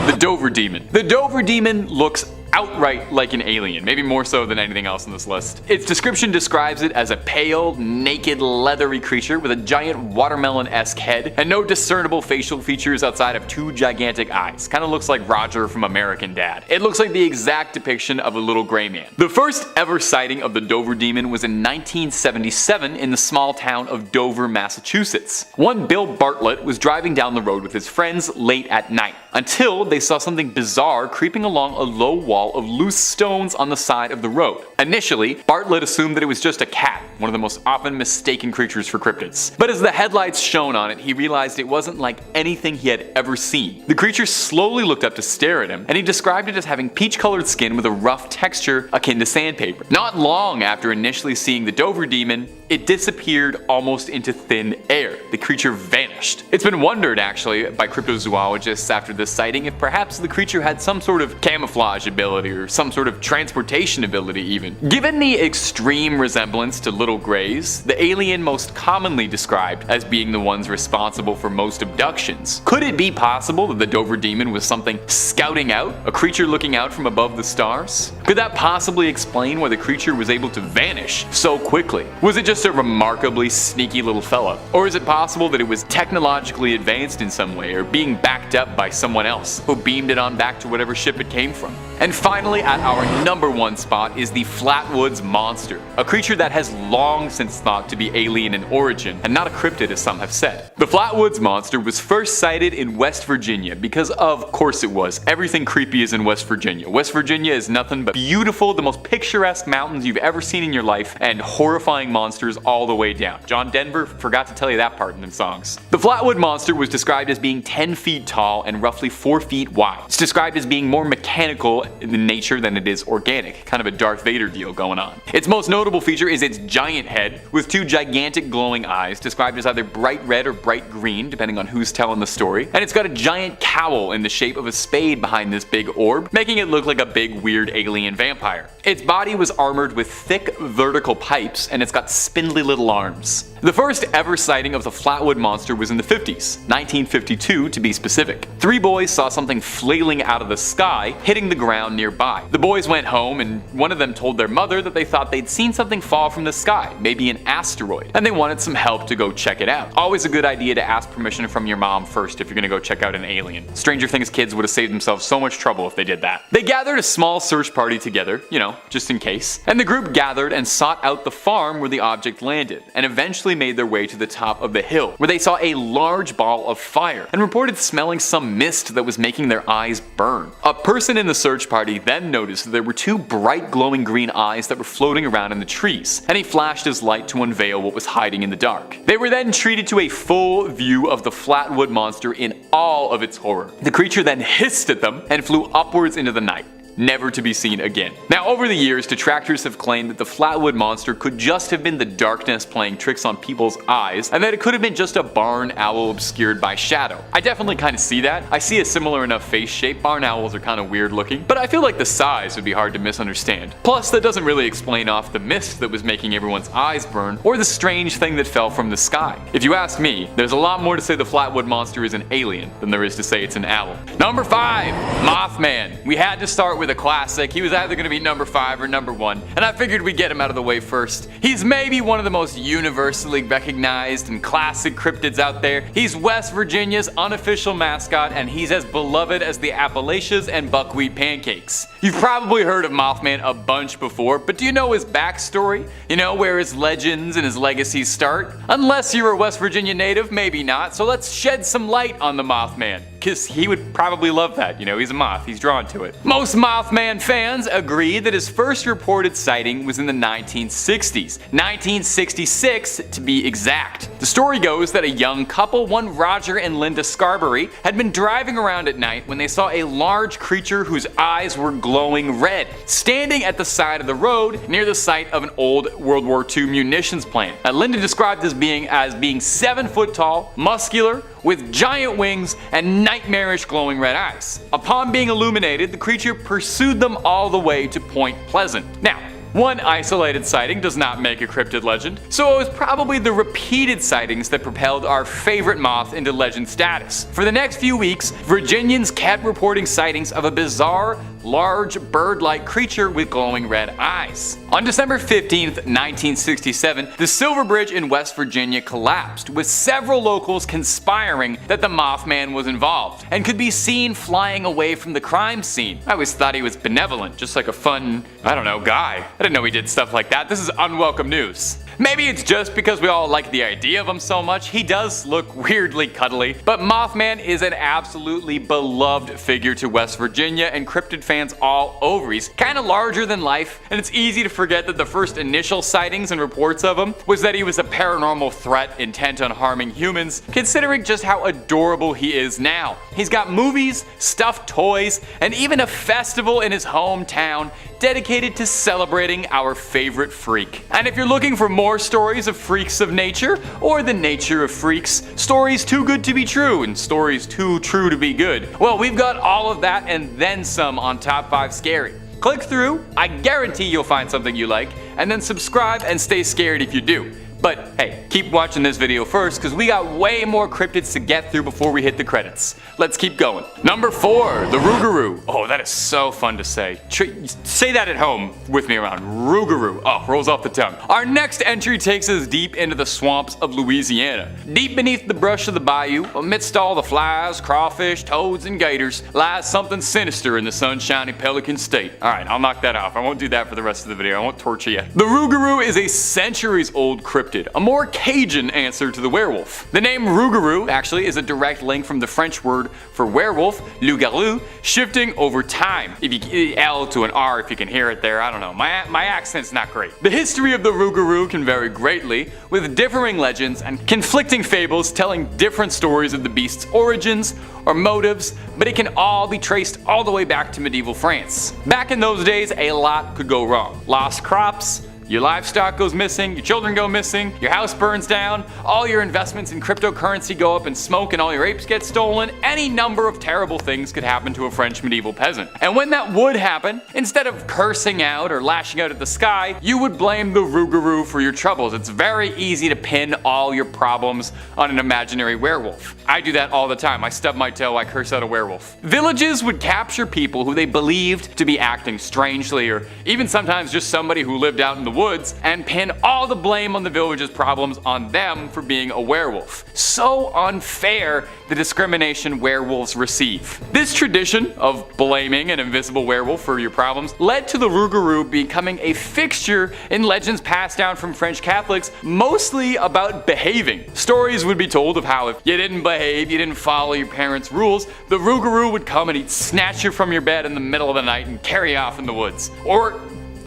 the Dover Demon. The Dover Demon looks outright like an alien, maybe more so than anything else on this list. Its description describes it as a pale, naked, leathery creature with a giant watermelon-esque head and no discernible facial features outside of 2 gigantic eyes. Kinda looks like Roger from American Dad. It looks like the exact depiction of a little gray man. The first ever sighting of the Dover Demon was in 1977 in the small town of Dover, Massachusetts. One Bill Bartlett was driving down the road with his friends late at night, until they saw something bizarre creeping along a low wall wall of loose stones on the side of the road. Initially, Bartlett assumed that it was just a cat, one of the most often mistaken creatures for cryptids. But as the headlights shone on it, he realized it wasn't like anything he had ever seen. The creature slowly looked up to stare at him, and he described it as having peach-colored skin with a rough texture akin to sandpaper. Not long after initially seeing the Dover demon, it disappeared almost into thin air. The creature vanished. It's been wondered, actually, by cryptozoologists after this sighting if perhaps the creature had some sort of camouflage ability or some sort of transportation ability even. Given the extreme resemblance to little greys, the alien most commonly described as being the ones responsible for most abductions, could it be possible that the Dover demon was something scouting out, a creature looking out from above the stars? Could that possibly explain why the creature was able to vanish so quickly? Was it just a remarkably sneaky little fella? Or is it possible that it was technologically advanced in some way, or being backed up by someone else who beamed it on back to whatever ship it came from? And finally, at our number one spot is the Flatwoods Monster, a creature that has long since thought to be alien in origin, and not a cryptid as some have said. The Flatwoods Monster was first sighted in West Virginia because of course it was. Everything creepy is in West Virginia. West Virginia is nothing but beautiful, the most picturesque mountains you've ever seen in your life, and horrifying monsters all the way down. John Denver forgot to tell you that part in them songs. The Flatwood Monster was described as being 10 feet tall and roughly 4 feet wide. It's described as being more mechanical in nature than it is organic, kind of a Darth Vader deal going on. Its most notable feature is its giant head with two gigantic glowing eyes, described as either bright red or bright green depending on who's telling the story, and it's got a giant cowl in the shape of a spade behind this big orb, making it look like a big weird alien vampire. Its body was armored with thick vertical pipes, and it's got spindly little arms. The first ever sighting of the Flatwood Monster was in the 50s, 1952 to be specific. 3 boys saw something flailing out of the sky, hitting the ground nearby. The boys went home, and one of them told their mother that they thought they'd seen something fall from the sky, maybe an asteroid, and they wanted some help to go check it out. Always a good idea to ask permission from your mom first if you're gonna go check out an alien. Stranger Things kids would have saved themselves so much trouble if they did that. They gathered a small search party together, just in case, and the group gathered and sought out the farm where the object landed, and eventually made their way to the top of the hill, where they saw a large ball of fire and reported smelling some mist that was making their eyes burn. A person in the search party then noticed that there were 2 bright glowing green eyes that were floating around in the trees, and he flashed his light to unveil what was hiding in the dark. They were then treated to a full view of the Flatwood Monster in all of its horror. The creature then hissed at them and flew upwards into the night, never to be seen again. Now, over the years, detractors have claimed that the Flatwood Monster could just have been the darkness playing tricks on people's eyes, and that it could have been just a barn owl obscured by shadow. I definitely kind of see that. I see a similar enough face shape. Barn owls are kind of weird looking, but I feel like the size would be hard to misunderstand. Plus, that doesn't really explain off the mist that was making everyone's eyes burn, or the strange thing that fell from the sky. If you ask me, there's a lot more to say the Flatwood Monster is an alien than there is to say it's an owl. Number 5, Mothman. We had to start with a classic. He was either going to be number 5 or number 1, and I figured we'd get him out of the way first. He's maybe one of the most universally recognized and classic cryptids out there. He's West Virginia's unofficial mascot, and he's as beloved as the Appalachians and buckwheat pancakes. You've probably heard of Mothman a bunch before, but do you know his backstory? You know where his legends and his legacies start? Unless you're a West Virginia native, maybe not, so let's shed some light on the Mothman, because he would probably love that. He's a moth, he's drawn to it. Most Mothman fans agree that his first reported sighting was in the 1960s, 1966 to be exact. The story goes that a young couple, one Roger and Linda Scarberry, had been driving around at night when they saw a large creature whose eyes were glowing red, standing at the side of the road near the site of an old World War II munitions plant. Linda described this being as being 7 foot tall, muscular, with giant wings and nightmarish glowing red eyes. Upon being illuminated, the creature pursued them all the way to Point Pleasant. Now, one isolated sighting does not make a cryptid legend, so it was probably the repeated sightings that propelled our favorite moth into legend status. For the next few weeks, Virginians kept reporting sightings of a bizarre, large, bird-like creature with glowing red eyes. On December 15th, 1967, the Silver Bridge in West Virginia collapsed, with several locals conspiring that the Mothman was involved, and could be seen flying away from the crime scene. I always thought he was benevolent, just like a fun, guy. I didn't know he did stuff like that. This is unwelcome news. Maybe it's just because we all like the idea of him so much. He does look weirdly cuddly, but Mothman is an absolutely beloved figure to West Virginia and cryptid fans fans all over. He's kind of larger than life, and it's easy to forget that the first initial sightings and reports of him was that he was a paranormal threat intent on harming humans, considering just how adorable he is now. He's got movies, stuffed toys, and even a festival in his hometown dedicated to celebrating our favorite freak. And if you're looking for more stories of freaks of nature, or the nature of freaks, stories too good to be true and stories too true to be good, well, we've got all of that and then some on Top 5 Scary. Click through, I guarantee you'll find something you like, and then subscribe and stay scared if you do. But hey, keep watching this video first because we got way more cryptids to get through before we hit the credits. Let's keep going. Number 4, the rougarou. Oh, that is so fun to say. Say that at home with me around. Rougarou. Oh, rolls off the tongue. Our next entry takes us deep into the swamps of Louisiana. Deep beneath the brush of the bayou, amidst all the flies, crawfish, toads, and gators, lies something sinister in the sunshiny Pelican State. Alright, I'll knock that off. I won't do that for the rest of the video. I won't torture you. The rougarou is a centuries-old cryptid, a more Cajun answer to the werewolf. The name rougarou actually is a direct link from the French word for werewolf, loup-garou, shifting over time. If you L to an R if you can hear it there, I don't know. My accent's not great. The history of the rougarou can vary greatly, with differing legends and conflicting fables telling different stories of the beast's origins or motives, but it can all be traced all the way back to medieval France. Back in those days, a lot could go wrong. Lost crops, your livestock goes missing, your children go missing, your house burns down, all your investments in cryptocurrency go up in smoke and all your apes get stolen. Any number of terrible things could happen to a French medieval peasant. And when that would happen, instead of cursing out or lashing out at the sky, you would blame the rougarou for your troubles. It's very easy to pin all your problems on an imaginary werewolf. I do that all the time. I stub my toe, I curse out a werewolf. Villages would capture people who they believed to be acting strangely, or even sometimes just somebody who lived out in the woods, and pin all the blame on the village's problems on them for being a werewolf. So unfair, the discrimination werewolves receive. This tradition of blaming an invisible werewolf for your problems led to the rougarou becoming a fixture in legends passed down from French Catholics, mostly about behaving. Stories would be told of how if you didn't behave, you didn't follow your parents' rules, the rougarou would come and he'd snatch you from your bed in the middle of the night and carry you off in the woods. Or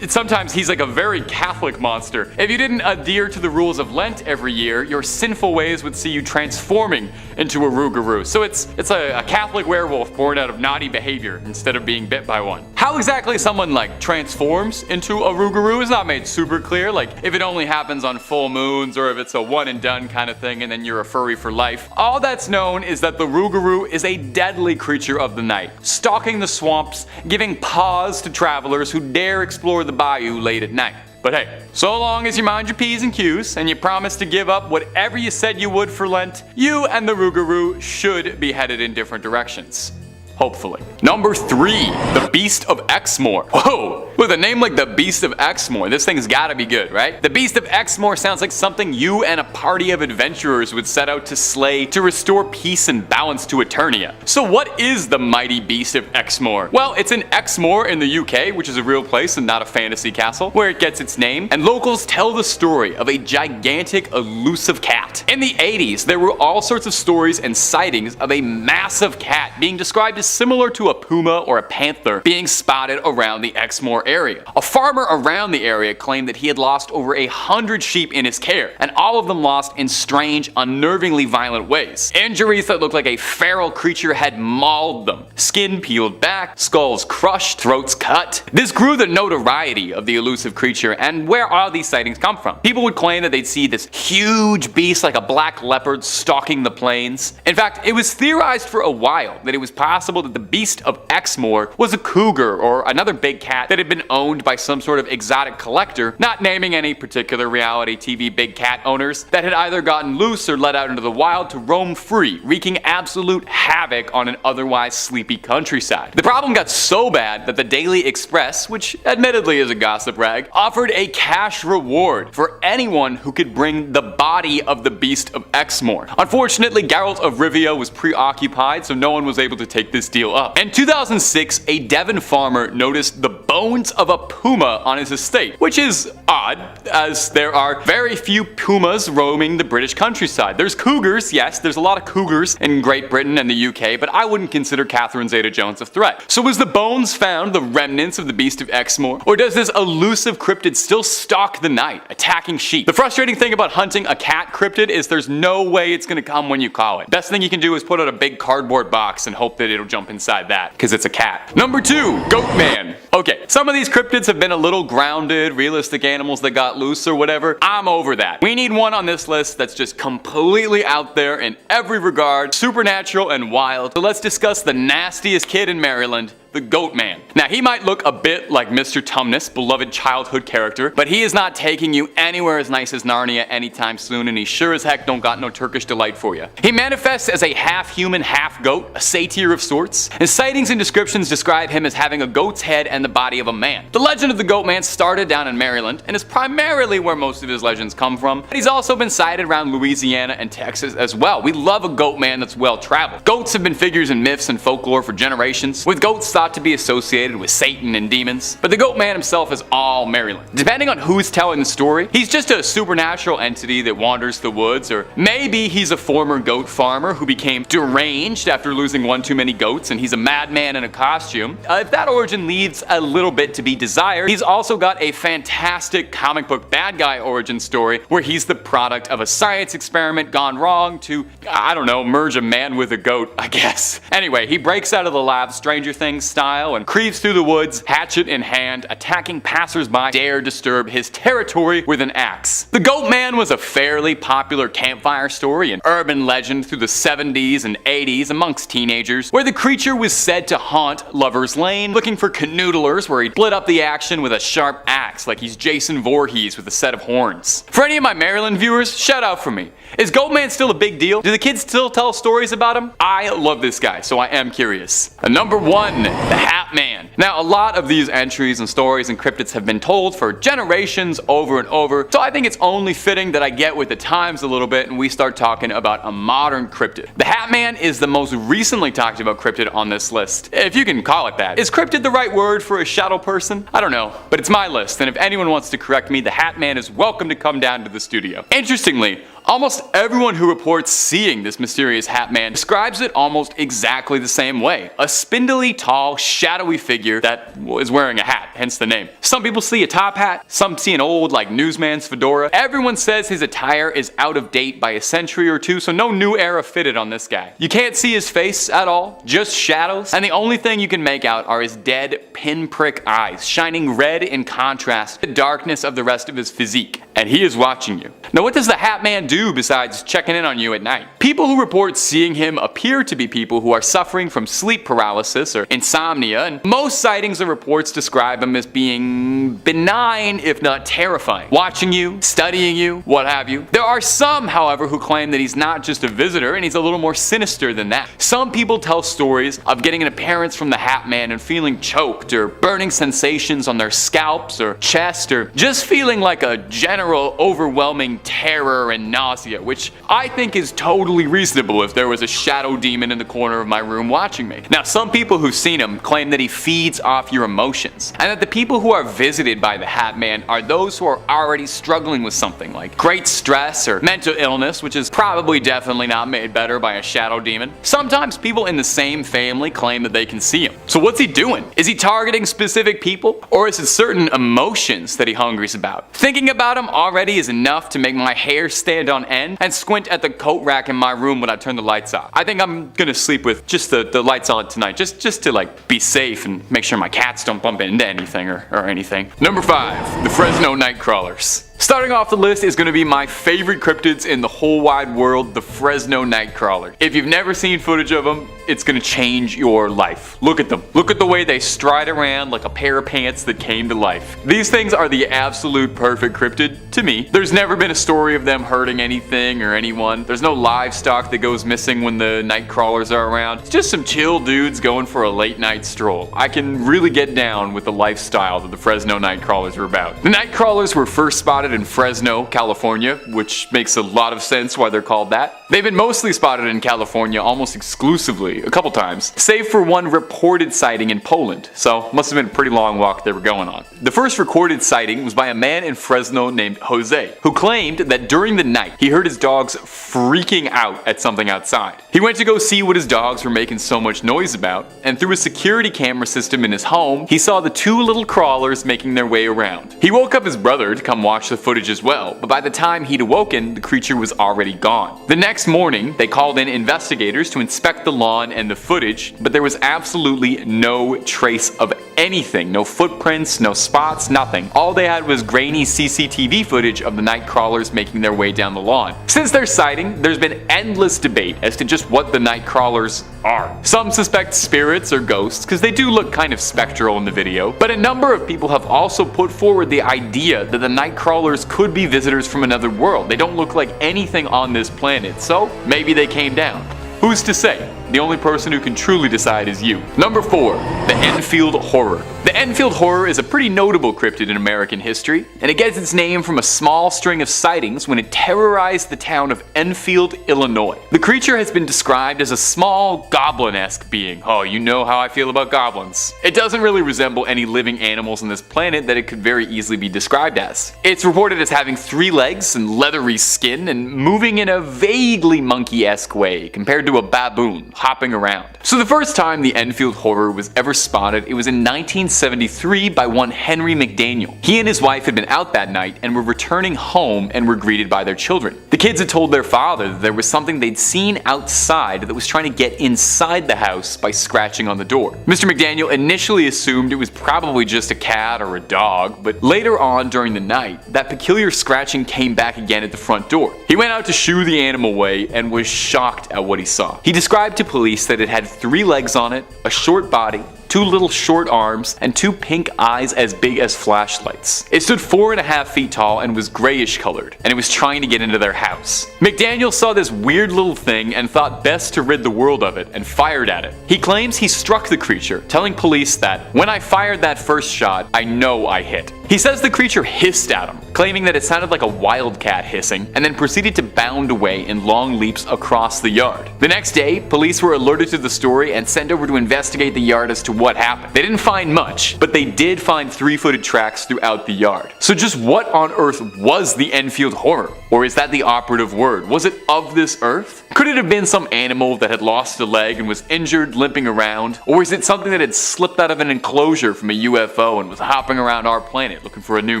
sometimes he's like a very Catholic monster. If you didn't adhere to the rules of Lent every year, your sinful ways would see you transforming into a rougarou. So it's a Catholic werewolf born out of naughty behavior instead of being bit by one. How exactly someone like transforms into a rougarou is not made super clear, like if it only happens on full moons or if it's a one and done kind of thing and then you're a furry for life. All that's known is that the rougarou is a deadly creature of the night, stalking the swamps, giving pause to travelers who dare explore the bayou late at night. But hey, so long as you mind your P's and Q's and you promise to give up whatever you said you would for Lent, you and the rougarou should be headed in different directions. Hopefully. Number 3, the Beast of Exmoor. Whoa! With a name like the Beast of Exmoor, this thing's gotta be good, right? The Beast of Exmoor sounds like something you and a party of adventurers would set out to slay to restore peace and balance to Eternia. So what is the mighty Beast of Exmoor? Well, it's in Exmoor in the UK, which is a real place and not a fantasy castle, where it gets its name, and locals tell the story of a gigantic elusive cat. In the 80s, there were all sorts of stories and sightings of a massive cat being described as similar to a puma or a panther being spotted around the Exmoor area. A farmer around the area claimed that he had lost over 100 sheep in his care, and all of them lost in strange, unnervingly violent ways. Injuries that looked like a feral creature had mauled them. Skin peeled back, skulls crushed, throats cut. This grew the notoriety of the elusive creature, and where all these sightings come from. People would claim that they'd see this huge beast like a black leopard stalking the plains. In fact, it was theorized for a while that it was possible that the Beast of Exmoor was a cougar or another big cat that had been owned by some sort of exotic collector, not naming any particular reality TV big cat owners, that had either gotten loose or let out into the wild to roam free, wreaking absolute havoc on an otherwise sleepy countryside. The problem got so bad that the Daily Express, which admittedly is a gossip rag, offered a cash reward for anyone who could bring the body of the Beast of Exmoor. Unfortunately, Geralt of Rivia was preoccupied, so no one was able to take this deal up. In 2006, a Devon farmer noticed the bones of a puma on his estate, which is odd, as there are very few pumas roaming the British countryside. There's cougars, yes, there's a lot of cougars in Great Britain and the UK, but I wouldn't consider Catherine Zeta-Jones a threat. So was the bones found the remnants of the Beast of Exmoor, or does this elusive cryptid still stalk the night, attacking sheep? The frustrating thing about hunting a cat cryptid is there's no way it's gonna come when you call it. Best thing you can do is put out a big cardboard box and hope that it'll jump inside that, because it's a cat. Number 2, Goat Man. Okay, some of these cryptids have been a little grounded, realistic animals that got loose or whatever. I'm over that. We need one on this list that's just completely out there in every regard, supernatural and wild. So let's discuss the nastiest kid in Maryland, the Goat Man. Now, he might look a bit like Mr. Tumnus, beloved childhood character, but he is not taking you anywhere as nice as Narnia anytime soon, and he sure as heck don't got no Turkish delight for you. He manifests as a half-human, half-goat, a satyr of sorts. His sightings and descriptions describe him as having a goat's head and the body of a man. The legend of the Goat Man started down in Maryland, and is primarily where most of his legends come from. He's also been sighted around Louisiana and Texas as well. We love a Goat Man that's well-traveled. Goats have been figures in myths and folklore for generations, with goats thought to be associated with Satan and demons, but the Goat Man himself is all Maryland. Depending on who's telling the story, he's just a supernatural entity that wanders the woods, or maybe he's a former goat farmer who became deranged after losing one too many goats and he's a madman in a costume. If that origin leaves a little bit to be desired, he's also got a fantastic comic book bad guy origin story where he's the product of a science experiment gone wrong to, I don't know, merge a man with a goat, I guess. Anyway, he breaks out of the lab Stranger Things style and creeps through the woods, hatchet in hand, attacking passersby dare disturb his territory with an axe. The Goat Man was a fairly popular campfire story and urban legend through the 70s and 80s amongst teenagers, where the creature was said to haunt Lover's Lane, looking for canoodlers where he'd split up the action with a sharp axe like he's Jason Voorhees with a set of horns. For any of my Maryland viewers, shout out for me. Is Goat Man still a big deal? Do the kids still tell stories about him? I love this guy, so I am curious. Number 1, the Hat Man. Now, a lot of these entries and stories and cryptids have been told for generations over and over, so I think it's only fitting that I get with the times a little bit and we start talking about a modern cryptid. The Hat Man is the most recently talked about cryptid on this list, if you can call it that. Is cryptid the right word for a shadow person? I don't know, but it's my list, and if anyone wants to correct me, the Hat Man is welcome to come down to the studio. Interestingly, almost everyone who reports seeing this mysterious Hat Man describes it almost exactly the same way. A spindly, tall, shadowy figure that is wearing a hat, hence the name. Some people see a top hat, some see an old, like, newsman's fedora. Everyone says his attire is out of date by a century or two, so no new era fitted on this guy. You can't see his face at all, just shadows, and the only thing you can make out are his dead, pinprick eyes, shining red in contrast to the darkness of the rest of his physique. And he is watching you. Now, what does the Hat Man do besides checking in on you at night? People who report seeing him appear to be people who are suffering from sleep paralysis or insomnia, and most sightings or reports describe him as being benign, if not terrifying. Watching you, studying you, what have you. There are some, however, who claim that he's not just a visitor and he's a little more sinister than that. Some people tell stories of getting an appearance from the Hat Man and feeling choked or burning sensations on their scalps or chest, or just feeling like a general overwhelming terror and nausea, which I think is totally reasonable if there was a shadow demon in the corner of my room watching me. Now, some people who've seen him claim that he feeds off your emotions, and that the people who are visited by the Hat Man are those who are already struggling with something like great stress or mental illness, which is probably definitely not made better by a shadow demon. Sometimes people in the same family claim that they can see him. So what's he doing? Is he targeting specific people, or is it certain emotions that he hungers about? Thinking about him already is enough to make my hair stand on end and squint at the coat rack in my room when I turn the lights off. I think I'm gonna sleep with just the lights on tonight, just to, like, be safe and make sure my cats don't bump into anything or anything. Number 5, the Fresno Nightcrawlers. Starting off the list is going to be my favorite cryptids in the whole wide world, the Fresno Nightcrawler. If you've never seen footage of them, it's going to change your life. Look at them. Look at the way they stride around like a pair of pants that came to life. These things are the absolute perfect cryptid to me. There's never been a story of them hurting anything or anyone. There's no livestock that goes missing when the Nightcrawlers are around. It's just some chill dudes going for a late night stroll. I can really get down with the lifestyle that the Fresno Nightcrawlers are about. The Nightcrawlers were first spotted spotted in Fresno, California, which makes a lot of sense why they're called that. They've been mostly spotted in California almost exclusively, a couple times, save for one reported sighting in Poland, so must have been a pretty long walk they were going on. The first recorded sighting was by a man in Fresno named Jose, who claimed that during the night he heard his dogs freaking out at something outside. He went to go see what his dogs were making so much noise about, and through a security camera system in his home, he saw the two little crawlers making their way around. He woke up his brother to come watch the footage as well, but by the time he'd awoken, the creature was already gone. The next morning, they called in investigators to inspect the lawn and the footage, but there was absolutely no trace of anything. No footprints, no spots, nothing. All they had was grainy CCTV footage of the night crawlers making their way down the lawn. Since their sighting, there's been endless debate as to just what the night crawlers are. Some suspect spirits or ghosts, because they do look kind of spectral in the video, but a number of people have also put forward the idea that the night crawlers could be visitors from another world. They don't look like anything on this planet, so maybe they came down. Who's to say? The only person who can truly decide is you. Number 4. The Enfield Horror. The Enfield Horror is a pretty notable cryptid in American history, and it gets its name from a small string of sightings when it terrorized the town of Enfield, Illinois. The creature has been described as a small, goblin-esque being. Oh, you know how I feel about goblins. It doesn't really resemble any living animals on this planet that it could very easily be described as. It's reported as having 3 legs and leathery skin and moving in a vaguely monkey-esque way compared to a baboon, hopping around. So the first time the Enfield Horror was ever spotted, it was in 1973 by one Henry McDaniel. He and his wife had been out that night and were returning home and were greeted by their children. The kids had told their father that there was something they'd seen outside that was trying to get inside the house by scratching on the door. Mr. McDaniel initially assumed it was probably just a cat or a dog, but later on during the night, that peculiar scratching came back again at the front door. He went out to shoo the animal away and was shocked at what he saw. He described to police that it had 3 legs on it, a short body, 2 little short arms, and 2 pink eyes as big as flashlights. It stood 4.5 feet tall and was grayish colored, and it was trying to get into their house. McDaniel saw this weird little thing and thought best to rid the world of it and fired at it. He claims he struck the creature, telling police that, "When I fired that first shot, I know I hit." He says the creature hissed at him, claiming that it sounded like a wildcat hissing, and then proceeded to bound away in long leaps across the yard. The next day, police were alerted to the story and sent over to investigate the yard as to what happened. They didn't find much, but they did find 3-footed tracks throughout the yard. So just what on earth was the Enfield Horror? Or is that the operative word? Was it of this earth? Could it have been some animal that had lost a leg and was injured limping around? Or is it something that had slipped out of an enclosure from a UFO and was hopping around our planet looking for a new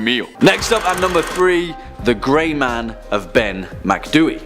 meal? Next up at number 3, the Grey Man of Ben Macdui.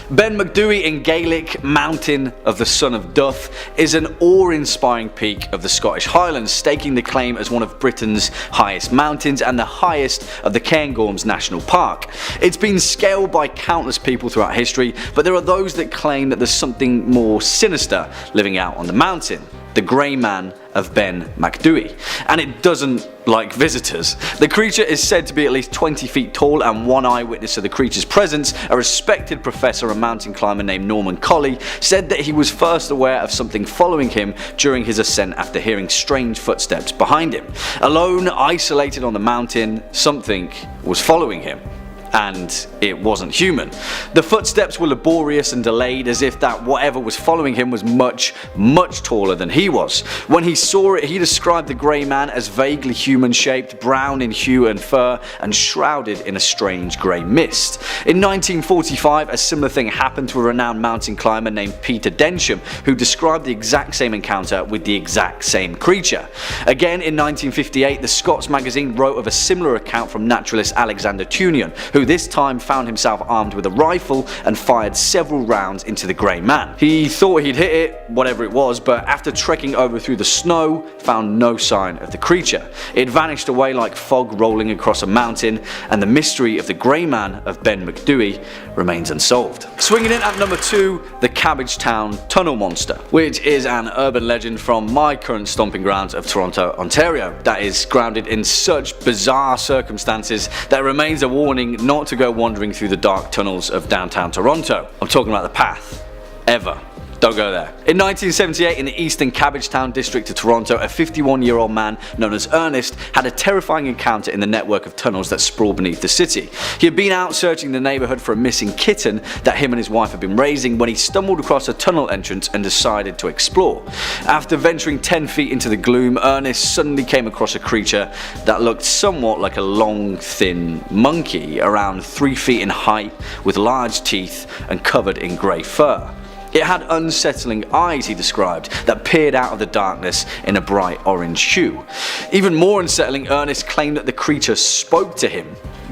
Ben Macdui in Gaelic, Mountain of the Son of Duff, is an awe-inspiring peak of the Scottish Highlands, staking the claim as one of Britain's highest mountains and the highest of the Cairngorms National Park. It's been scaled by countless people throughout history, but there are those that claim that there's something more sinister living out on the mountain. The Grey Man of Ben Macdui, and it doesn't like visitors. The creature is said to be at least 20 feet tall, and one eyewitness to the creature's presence, a respected professor and mountain climber named Norman Colley, said that he was first aware of something following him during his ascent after hearing strange footsteps behind him. Alone, isolated on the mountain, something was following him. And it wasn't human. The footsteps were laborious and delayed, as if that whatever was following him was much, much taller than he was. When he saw it, he described the Grey Man as vaguely human-shaped, brown in hue and fur, and shrouded in a strange grey mist. In 1945, a similar thing happened to a renowned mountain climber named Peter Densham, who described the exact same encounter with the exact same creature. Again, in 1958, the Scots magazine wrote of a similar account from naturalist Alexander Tunion, who this time found himself armed with a rifle and fired several rounds into the Grey Man. He thought he'd hit it, whatever it was, but after trekking over through the snow, found no sign of the creature. It vanished away like fog rolling across a mountain, and the mystery of the Grey Man of Ben Macdui remains unsolved. Swinging in at number 2, the Cabbagetown Tunnel Monster, which is an urban legend from my current stomping grounds of Toronto, Ontario, that is grounded in such bizarre circumstances that it remains a warning not to go wandering through the dark tunnels of downtown Toronto. I'm talking about the path. Ever. Don't go there. In 1978, in the eastern Cabbagetown district of Toronto, a 51-year-old man known as Ernest had a terrifying encounter in the network of tunnels that sprawl beneath the city. He had been out searching the neighborhood for a missing kitten that him and his wife had been raising when he stumbled across a tunnel entrance and decided to explore. After venturing 10 feet into the gloom, Ernest suddenly came across a creature that looked somewhat like a long, thin monkey, around 3 feet in height, with large teeth and covered in grey fur. It had unsettling eyes, he described, that peered out of the darkness in a bright orange hue. Even more unsettling, Ernest claimed that the creature spoke to him.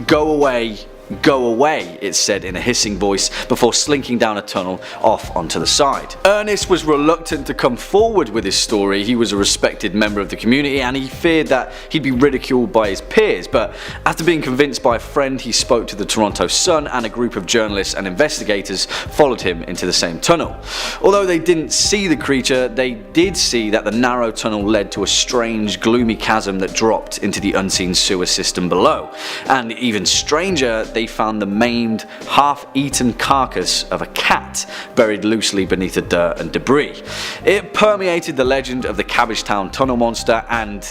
"Go away, go away," it said in a hissing voice before slinking down a tunnel off onto the side. Ernest was reluctant to come forward with his story. He was a respected member of the community and he feared that he'd be ridiculed by his peers, but after being convinced by a friend, he spoke to the Toronto Sun, and a group of journalists and investigators followed him into the same tunnel. Although they didn't see the creature, they did see that the narrow tunnel led to a strange, gloomy chasm that dropped into the unseen sewer system below. And even stranger, they found the maimed, half-eaten carcass of a cat buried loosely beneath the dirt and debris. It permeated the legend of the Cabbagetown tunnel monster, and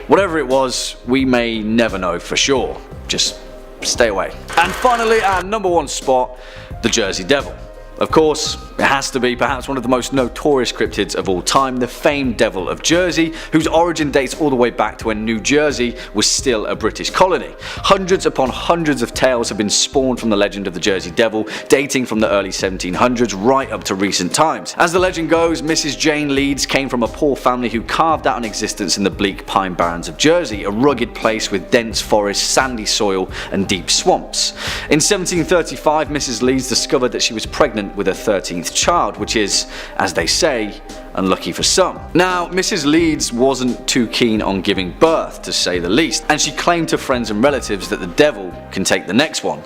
whatever it was, we may never know for sure. Just stay away. And finally, our number one spot, the Jersey Devil. Of course, it has to be perhaps one of the most notorious cryptids of all time, the famed Devil of Jersey, whose origin dates all the way back to when New Jersey was still a British colony. Hundreds upon hundreds of tales have been spawned from the legend of the Jersey Devil, dating from the early 1700s right up to recent times. As the legend goes, Mrs. Jane Leeds came from a poor family who carved out an existence in the bleak pine barrens of Jersey, a rugged place with dense forests, sandy soil and deep swamps. In 1735, Mrs. Leeds discovered that she was pregnant with her 13th child, which is, as they say, unlucky for some. Now, Mrs. Leeds wasn't too keen on giving birth, to say the least, and she claimed to friends and relatives that the devil can take the next one.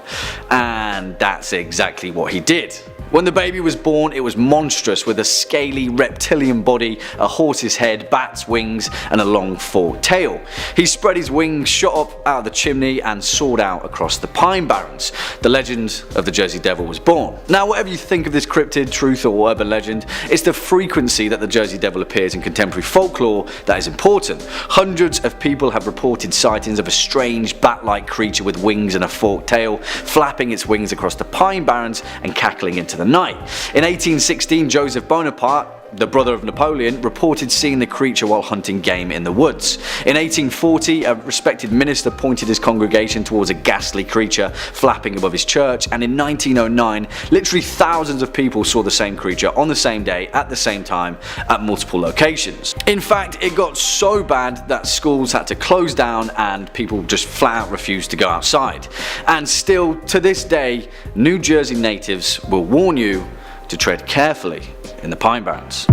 And that's exactly what he did. When the baby was born, it was monstrous, with a scaly reptilian body, a horse's head, bat's wings, and a long forked tail. He spread his wings, shot up out of the chimney, and soared out across the pine barrens. The legend of the Jersey Devil was born. Now, whatever you think of this cryptid, truth or urban legend, it's the frequency that the Jersey Devil appears in contemporary folklore that is important. Hundreds of people have reported sightings of a strange bat-like creature with wings and a forked tail, flapping its wings across the pine barrens and cackling into the night. In 1816, Joseph Bonaparte, the brother of Napoleon, reported seeing the creature while hunting game in the woods. In 1840, a respected minister pointed his congregation towards a ghastly creature flapping above his church, and in 1909, literally thousands of people saw the same creature on the same day, at the same time, at multiple locations. In fact, it got so bad that schools had to close down and people just flat out refused to go outside. And still, to this day, New Jersey natives will warn you to tread carefully in the pine barrens.